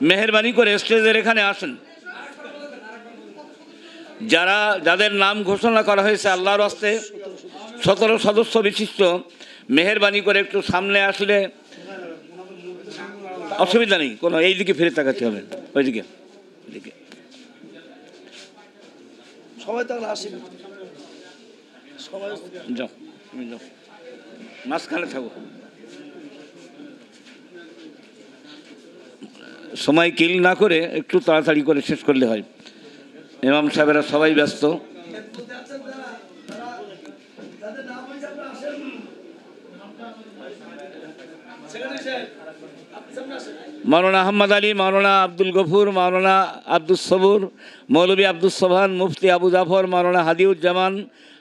মেহেরবানি করে স্টেজের এখানে আসেন। যাদের নাম ঘোষণা করা হয়েছে আল্লাহর হস্তে 17 সদস্য বিশিষ্ট, মেহেরবানি করে একটু সামনে আসলে অসুবিধা নেই কোনো। এই দিকে ফিরে তাকাতে হবে, ওইদিকে এদিকে সবাই তাহলে আসেন, সবাই যাও, তুমি যাও, মাঝখানে থাকো। সময় কিল না করে একটু তাড়াতাড়ি করে শেষ করলে হয়। ইমাম সাহেবেরা সবাই ব্যস্ত। মাওলানা আহমদ আলী, মাওলানা আব্দুল গফুর, মাওলানা আব্দুল সবুর, মৌলভী আব্দুল সোবহান, মুফতি আবু জাফর, মাওলানা হাদিউজ্জামান,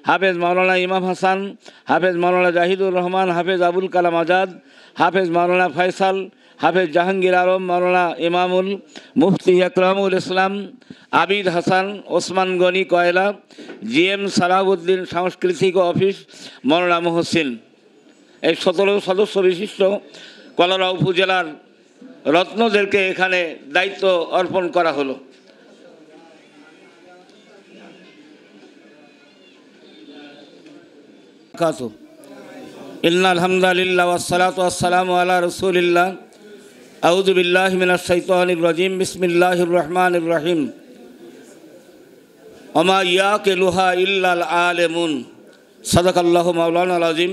হাফেজ মাওলানা ইমাম হাসান, হাফেজ মাওলানা জাহিদুর রহমান, হাফেজ আবুল কালাম আজাদ, হাফেজ মাওলানা ফয়সাল, হাফেজ জাহাঙ্গীর আলম, মাওলানা ইমামুল, মুফতি একরামুল ইসলাম, আবিদ হাসান, ওসমান গনি কয়লা, জিএম সালাবউদ্দিন সাংস্কৃতিক অফিস, মাওলানা মহসিন। এই 17 সদস্য বিশিষ্ট কলারা উপজেলার রত্নদেরকে এখানে দায়িত্ব অর্পণ করা হলো। ইন্নাল হামদালিল্লাহ ওয়াসসালাতু ওয়াসসালামু আলা রাসূলিল্লাহ। আউযু বিল্লাহি মিনাশ শাইতানির রাজীম। বিসমিল্লাহির রহমানির রহিম। ওমা ইয়াকিলুহা ইল্লাল আলিমুন। সাদাকাল্লাহু মাওলানাল আযীম।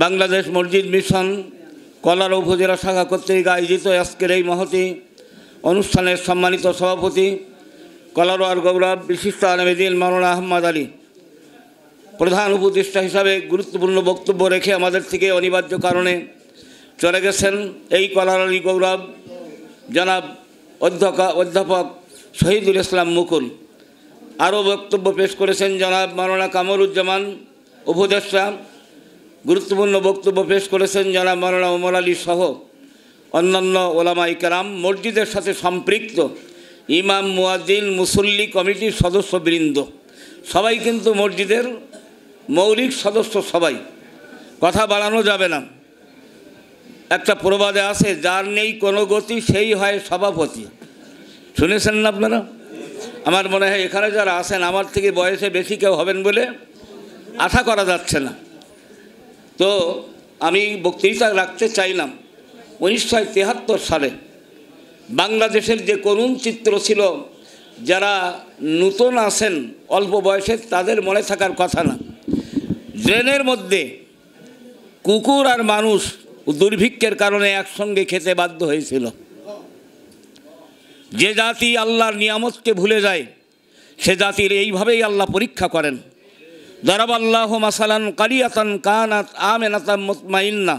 বাংলাদেশ মসজিদ মিশন কলারা উপজেলা শাখা কর্তৃক আয়োজিত আজকের এই মহতি অনুষ্ঠানের সম্মানিত সভাপতি, কলারোয়ার গৌরব বিশিষ্ট আলেমে দ্বীন মাওলানা আহমদ আলী প্রধান উপদেষ্টা হিসাবে গুরুত্বপূর্ণ বক্তব্য রেখে আমাদের থেকে অনিবার্য কারণে চলে গেছেন। এই কলারোয়ারি গৌরব জনাব অধ্যাপক শহীদুল ইসলাম মুকুল। আরও বক্তব্য পেশ করেছেন জনাব মাওলানা কামরুজ্জামান উপদেষ্টা। গুরুত্বপূর্ণ বক্তব্য পেশ করেছেন জনাব মাওলানা ওমর আলী সহ অন্যান্য ওলামা ইকরাম, মসজিদের সাথে সম্পৃক্ত ইমাম, মুয়াজ্জিন, মুসল্লি কমিটির সদস্যবৃন্দ, সবাই কিন্তু মসজিদের মৌলিক সদস্য। সবাই কথা বাড়ানো যাবে না। একটা প্রবাদে আছে, যার নেই কোনো গতি সেই হয় সভাপতি। শুনেছেন না আপনারা? আমার মনে হয় এখানে যারা আছেন আমার থেকে বয়সে বেশি কেউ হবেন বলে আশা করা যাচ্ছে না। তো আমি বক্তৃতা রাখতে চাইলাম 1973 সালে বাংলাদেশের যে করুণ চিত্র ছিল, যারা নূতন আছেন অল্প বয়সে তাদের মনে থাকার কথা না। ড্রেনের মধ্যে কুকুর আর মানুষ দুর্ভিক্ষের কারণে একসঙ্গে খেতে বাধ্য হয়েছিল। যে জাতি আল্লাহর নিয়ামতকে ভুলে যায় সে জাতির এইভাবেই আল্লাহ পরীক্ষা করেন। দারাবাল্লাহু মাসালান কারিয়াতান কানাত আমিনাতাম মুতমাইন্না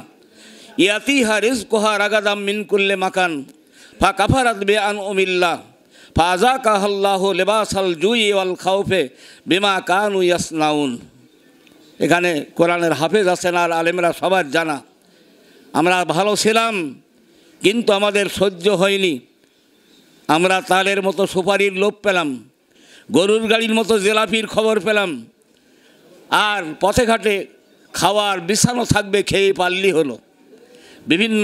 ইয়াতিহা রিজকুহা রাগাদাম মিন কুল্লি মাকান ফাকাফারাত বিআনউমিল্লাহ ফাযাকাহাল্লাহু লিবাসাল জুই ওয়াল খাউফে বিমা কানু ইয়াসনাউন। এখানে কোরআনের হাফেজ আছেন আর আলেমরা সবার জানা। আমরা ভালো ছিলাম কিন্তু আমাদের সহ্য হয়নি। আমরা তালের মতো সুপারির লোভ পেলাম, গরুর গাড়ির মতো জেলাপির খবর পেলাম, আর পথে ঘাটে খাওয়ার বিছানো থাকবে খেয়ে পারলি হলো। বিভিন্ন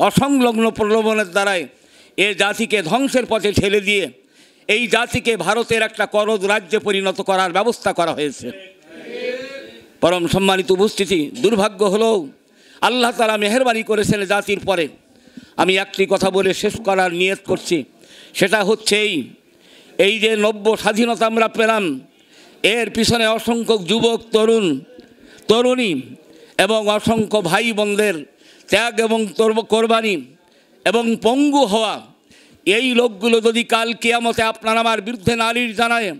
অসংলগ্ন প্রলোভনের দ্বারাই এ জাতিকে ধ্বংসের পথে ঠেলে দিয়ে এই জাতিকে ভারতের একটা করদ রাজ্যে পরিণত করার ব্যবস্থা করা হয়েছে। পরম সম্মানিত উপস্থিতি, দুর্ভাগ্য হলেও আল্লাহ তাআলা মেহেরবানি করেছেন জাতির পরে। আমি একটি কথা বলে শেষ করার নিয়ত করছি, সেটা হচ্ছে এই যে নব্য স্বাধীনতা আমরা পেলাম, এর পিছনে অসংখ্য যুবক তরুণী এবং অসংখ্য ভাই বোনদের ত্যাগ এবং কোরবানি এবং পঙ্গু হওয়া, এই লোকগুলো যদি কাল কিয়ামতে আপনার আমার বিরুদ্ধে নালিশ জানায়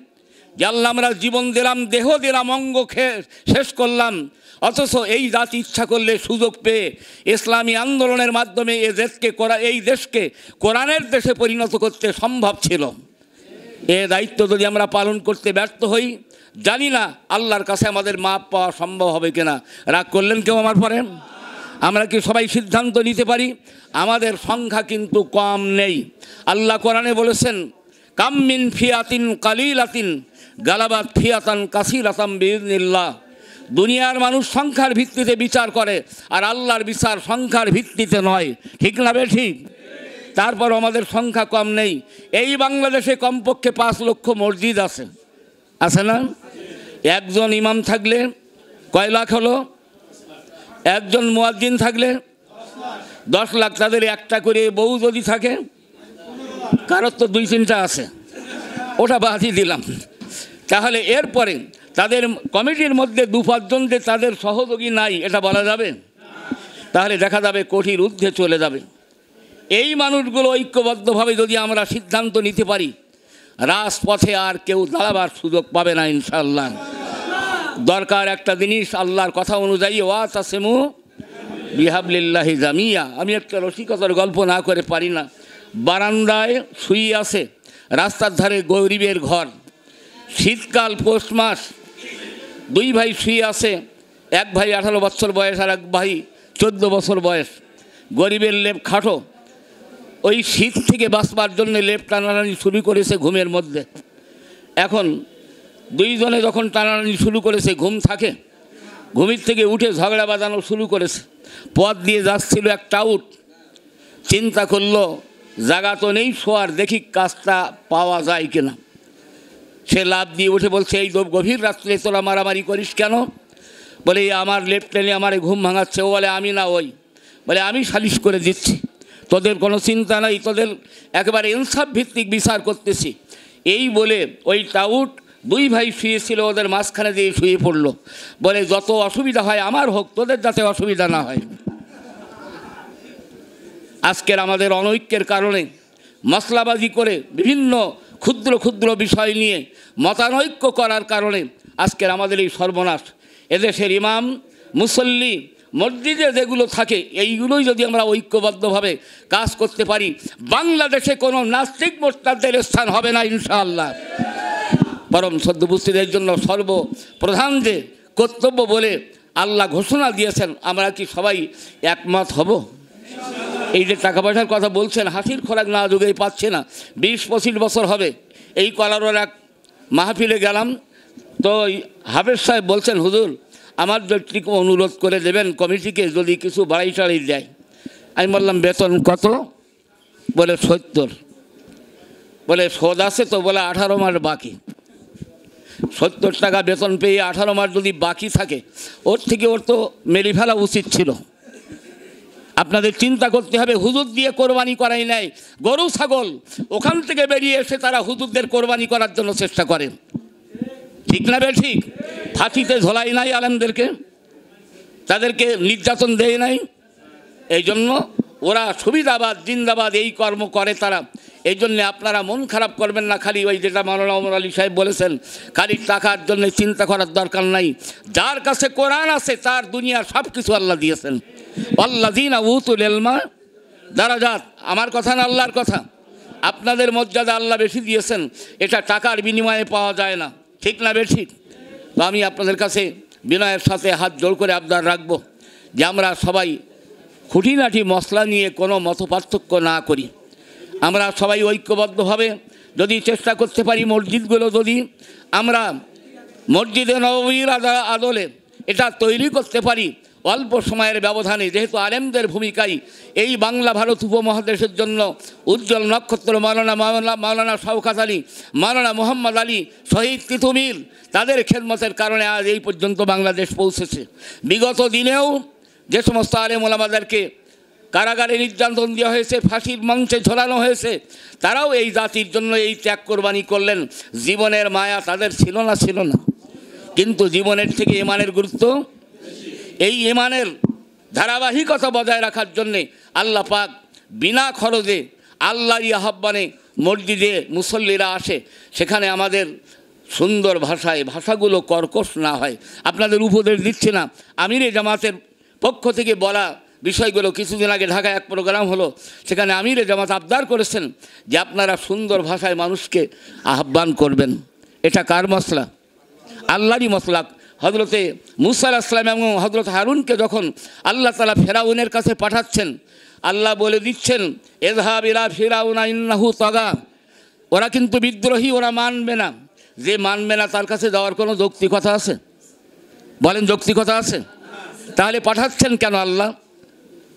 যে আল্লাহ আমরা জীবন দিলাম, দেহ দিলাম, অঙ্গ শেষ করলাম, অথচ এই জাতি ইচ্ছা করলে সুযোগ পেয়ে ইসলামী আন্দোলনের মাধ্যমে এই দেশকে কোরআনের দেশে পরিণত করতে সম্ভব ছিল। এ দায়িত্ব যদি আমরা পালন করতে ব্যর্থ হই, জানি না আল্লাহর কাছে আমাদের মাপ পাওয়া সম্ভব হবে কিনা। রাগ করলেন কেউ আমার পরে? আমরা কি সবাই সিদ্ধান্ত নিতে পারি? আমাদের সংখ্যা কিন্তু কম নেই। আল্লাহ কোরআনে বলেছেন, কাম মিন ফিয়াতিন কালিলাতিন গালাবাত ফিয়াতান কাসিরাতাম বিইذনিল্লাহ। দুনিয়ার মানুষ সংখ্যার ভিত্তিতে বিচার করে, আর আল্লাহর বিচার সংখ্যার ভিত্তিতে নয়। ঠিক না বে ঠিক? তারপর আমাদের সংখ্যা কম নেই। এই বাংলাদেশে কমপক্ষে 5 লক্ষ মসজিদ আছে না? একজন ইমাম থাকলে কয় লাখ হলো? একজন মুয়াজ্জিন থাকলে 10 লাখ। তাদের একটা করে বউ যদি থাকে, কারোর তো 2-3টা আছে, ওটা বাদই দিলাম। তাহলে এরপরে তাদের কমিটির মধ্যে 2-5 জন যে তাদের সহযোগী নাই, এটা বলা যাবে? তাহলে দেখা যাবে কোটির ঊর্ধ্বে চলে যাবে। এই মানুষগুলো ঐক্যবদ্ধভাবে যদি আমরা সিদ্ধান্ত নিতে পারি, রাজপথে আর কেউ দাঁড়াবার সুযোগ পাবে না ইনশাআল্লাহ। দরকার একটা জিনিস, আল্লাহর কথা অনুযায়ী ওয়াতাসিমু বিহাবলিল্লাহি জামিয়া। আমি একটা রসিকতার গল্প না করে পারি না। বারান্দায় শুয়ে আছে, রাস্তার ধারে গরিবের ঘর, শীতকাল, পৌষ মাস, 2 ভাই শুয়ে আছে। এক ভাই 18 বছর বয়স আর এক ভাই 14 বছর বয়স। গরিবের লেপ খাটো, ওই শীত থেকে বাঁচবার জন্য লেপ টানাটানি শুরু করেছে ঘুমের মধ্যে। এখন 2 জনে যখন টানাটানি শুরু করেছে, ঘুম থাকে, ঘুমের থেকে উঠে ঝগড়া বাঁধানো শুরু করেছে। পথ দিয়ে যাচ্ছিল এক টাউট, চিন্তা করলো জায়গা তো নেই শোয়ার, দেখি কাজটা পাওয়া যায় কিনা। সে লাভ দিয়ে উঠে বলছে, এই গভীর রাত্রে তোরা মারামারি করিস কেন? বলে আমার লেপ টেনে আমার ঘুম ভাঙাচ্ছে। ও বলে আমি না, ওই বলে আমি সালিশ করে দিচ্ছি, তোদের কোনো চিন্তা নাই, তোদের একেবারে ইনসাফ ভিত্তিক বিচার করতেছি। এই বলে ওই টাউট 2 ভাই শুয়েছিল, ওদের মাঝখানে দিয়ে শুয়ে পড়লো। বলে যত অসুবিধা হয় আমার হোক, তোদের যাতে অসুবিধা না হয়। আজকের আমাদের অনৈক্যের কারণে, মশলাবাজি করে বিভিন্ন ক্ষুদ্র ক্ষুদ্র বিষয় নিয়ে মতানৈক্য করার কারণে আজকের আমাদের এই সর্বনাশ। এদেশের ইমাম, মুসল্লি, মসজিদে যেগুলো থাকে, এইগুলোই যদি আমরা ঐক্যবদ্ধভাবে কাজ করতে পারি, বাংলাদেশে কোনো নাস্তিক মোরতাদের স্থান হবে না ইনশাআল্লাহ। পরম সদ্য উপস্থিতের জন্য সর্বপ্রধান যে কর্তব্য বলে আল্লাহ ঘোষণা দিয়েছেন, আমরা কি সবাই একমত হব? এই যে টাকা পয়সার কথা বলছেন, হাসির খোরাক না যুগেই পাচ্ছে না। 20-25 বছর হবে এই কলার এক মাহফিলে গেলাম, তো হাফেজ সাহেব বলছেন, হুজুর আমার একটু অনুরোধ করে দেবেন কমিটিকে, যদি কিছু বাড়াই টাড়াই দেয়। আমি বললাম বেতন কত? বলে 70। বলে শোধ আছে তো? বলে 18 মাস বাকি। 70 টাকা বেতন পেয়ে 18 মাস যদি বাকি থাকে, ওর তো মেরে ফেলা উচিত ছিল। আপনাদের চিন্তা করতে হবে, হুজুর দিয়ে কোরবানি করাই নাই, গরু ছাগল ওখান থেকে বেরিয়ে এসে তারা হুজুরদের কোরবানি করার জন্য চেষ্টা করে। ঠিক না বে ঠিক? ফাঁসিতে ঝোলাই নাই আলেমদেরকে, তাদেরকে নির্যাতন দেয় নাই। এই জন্য ওরা সুবিধাবাদ জিন্দাবাদ এই কর্ম করে তারা। এই জন্যে আপনারা মন খারাপ করবেন না, খালি ওই যেটা মাওলানা ওমর আলী সাহেব বলেছেন খালি টাকার জন্য চিন্তা করার দরকার নাই। যার কাছে কোরআন আছে তার দুনিয়ার সব কিছু আল্লাহ দিয়েছেন। আল্লাযীনা উতুল ইলমা দারাজাত, আমার কথা না আল্লাহর কথা। আপনাদের মর্যাদা আল্লাহ বেশি দিয়েছেন, এটা টাকার বিনিময়ে পাওয়া যায় না, ঠিক না বেশি? তো আমি আপনাদের কাছে বিনয়ের সাথে হাত জোড় করে আবদার রাখবো যে আমরা সবাই খুঁটিনাটি মশলা নিয়ে কোনো মতপার্থক্য না করি। আমরা সবাই ঐক্যবদ্ধভাবে যদি চেষ্টা করতে পারি, মসজিদগুলো যদি আমরা মসজিদে নববীর আদলে এটা তৈরি করতে পারি অল্প সময়ের ব্যবধানে, যেহেতু আলেমদের ভূমিকাই এই বাংলা ভারত উপমহাদেশের জন্য উজ্জ্বল নক্ষত্র মাওলানা শওকত আলী, মাওলানা মোহাম্মদ আলী, শহীদ তিতুমির, তাদের খেদমতের কারণে আজ এই পর্যন্ত বাংলাদেশ পৌঁছেছে। বিগত দিনেও যে সমস্ত আলেম ওলামাদেরকে কারাগারে নির্যাতন দেওয়া হয়েছে, ফাঁসির মঞ্চে ঝোলানো হয়েছে, তারাও এই জাতির জন্য এই ত্যাগ কোরবানি করলেন। জীবনের মায়া তাদের ছিল না? ছিল না। কিন্তু জীবনের থেকে ইমানের গুরুত্ব, এই ইমানের ধারাবাহিকতা বজায় রাখার জন্যে আল্লাহ পাক বিনা খরচে আল্লাহর আহ্বানে মসজিদে মুসল্লিরা আসে, সেখানে আমাদের সুন্দর ভাষায় ভাষাগুলো কর্কশ না হয়। আপনাদের উপদেশ দিচ্ছি না, আমিরে জামাতের পক্ষ থেকে বলা বিষয়গুলো। কিছুদিন আগে ঢাকায় এক প্রোগ্রাম হলো, সেখানে আমিরে জামাত আবদার করেছেন যে আপনারা সুন্দর ভাষায় মানুষকে আহ্বান করবেন। এটা কার মসলা? আল্লাহরই মসলা। হজরতে মুসা আলাইহিস সালাম এবং হজরত হারুনকে যখন আল্লাহ তাআলা ফেরাউনের কাছে পাঠাচ্ছেন, আল্লাহ বলে দিচ্ছেন এযহাব ইলা ফিরাউনা ইন্নাহু তাগা, ওরা কিন্তু বিদ্রোহী, ওরা মানবে না। যে মানবে না তার কাছে যাওয়ার কোনো যৌক্তিকতা আছে? বলেন, যৌক্তিকতা আছে? তাহলে পাঠাচ্ছেন কেন আল্লাহ?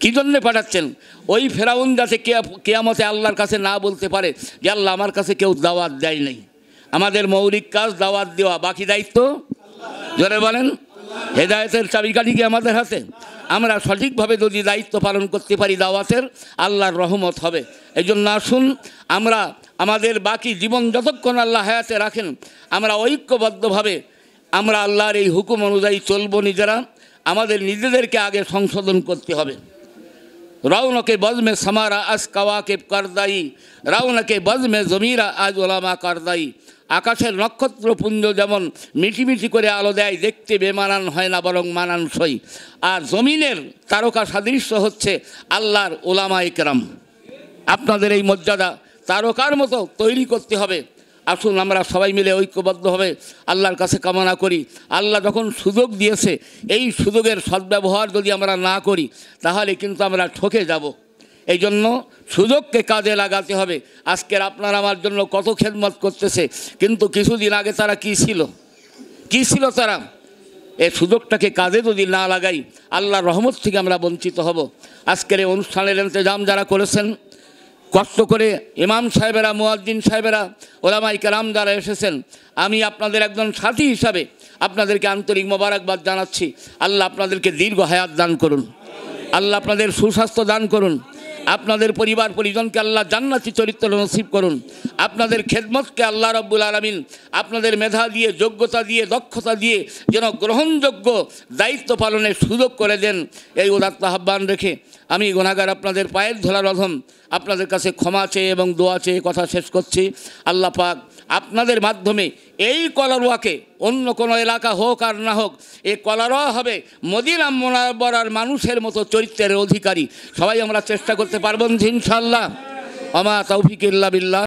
কী জন্যে পাঠাচ্ছেন? ওই ফেরাউন যাতে কিয়ামতে আল্লাহর কাছে না বলতে পারে যে আল্লাহ আমার কাছে কেউ দাওয়াত দেয় নাই। আমাদের মৌলিক কাজ দাওয়াত দেওয়া, বাকি দায়িত্ব জোরে বলেন হেদায়েতের চাবিকাঠি কি আমাদের হাতে? আমরা সঠিকভাবে যদি দায়িত্ব পালন করতে পারি দাওয়াতের, আল্লাহর রহমত হবে। এই জন্য আসুন আমরা আমাদের বাকি জীবন যতক্ষণ আল্লাহ হায়াতে রাখেন আমরা ঐক্যবদ্ধভাবে আমরা আল্লাহর এই হুকুম অনুযায়ী চলবো। নিজেরা আমাদের নিজেদেরকে আগে সংশোধন করতে হবে। রওনকে বজমে সামারা আজ কাওয়াকে কারদাই, রওনকে বজমে জমিরা আজ ওলামা কারদাই। আকাশের নক্ষত্রপুঞ্জ যেমন মিটিমিটি করে আলো দেয়, দেখতে বেমানান হয় না বরং মানানসই। আর জমিনের তারকা সাদৃশ্য হচ্ছে আল্লাহর ওলামায়ে কেরাম। আপনাদের এই মর্যাদা তারকার মতো তৈরি করতে হবে। আসুন আমরা সবাই মিলে ঐক্যবদ্ধভাবে আল্লাহর কাছে কামনা করি। আল্লাহ যখন সুযোগ দিয়েছে, এই সুযোগের সদ্ব্যবহার যদি আমরা না করি তাহলে কিন্তু আমরা ঠকে যাব। এই জন্য সুযোগকে কাজে লাগাতে হবে। আজকের আপনারা আমার জন্য কত খেদমত করতেছে, কিন্তু কিছুদিন আগে তারা কী ছিল তারা? এই সুযোগটাকে কাজে যদি না লাগাই আল্লাহর রহমত থেকে আমরা বঞ্চিত হব। আজকের এই অনুষ্ঠানের ইন্তজাম যারা করেছেন, কষ্ট করে ইমাম সাহেবেরা, মুয়াজ্জিন সাহেবেরা, ওলামায়ে কেরাম যারা এসেছেন, আমি আপনাদের একজন সাথী হিসাবে আপনাদেরকে আন্তরিক মোবারকবাদ জানাচ্ছি। আল্লাহ আপনাদেরকে দীর্ঘ হায়াত দান করুন, আল্লাহ আপনাদের সুস্বাস্থ্য দান করুন, আপনাদের পরিবার পরিজনকে আল্লাহ জান্নাতি চরিত্র নসিব করুন। আপনাদের খেদমতকে আল্লাহ রাব্বুল আলামিন আপনাদের মেধা দিয়ে, যোগ্যতা দিয়ে, দক্ষতা দিয়ে যেন গ্রহণযোগ্য দায়িত্ব পালনের সুযোগ করে দেন। এই উদাত্ত আহ্বান রেখে আমি গুনাহগার আপনাদের পায়ের ধরার অধম আপনাদের কাছে ক্ষমা চেয়ে এবং দোয়া চেয়ে কথা শেষ করছি। আল্লাহ পাক আপনাদের মাধ্যমে এই কলারোয়াকে, অন্য কোনো এলাকা হোক আর না হোক, এই কলারোয়া হবে মদিনা মুনাওয়ারার মানুষের মতো চরিত্রের অধিকারী। সবাই আমরা চেষ্টা করতে পারবেন ইনশাআল্লাহ। আমা তৌফিক ইল্লা বিল্লাহ।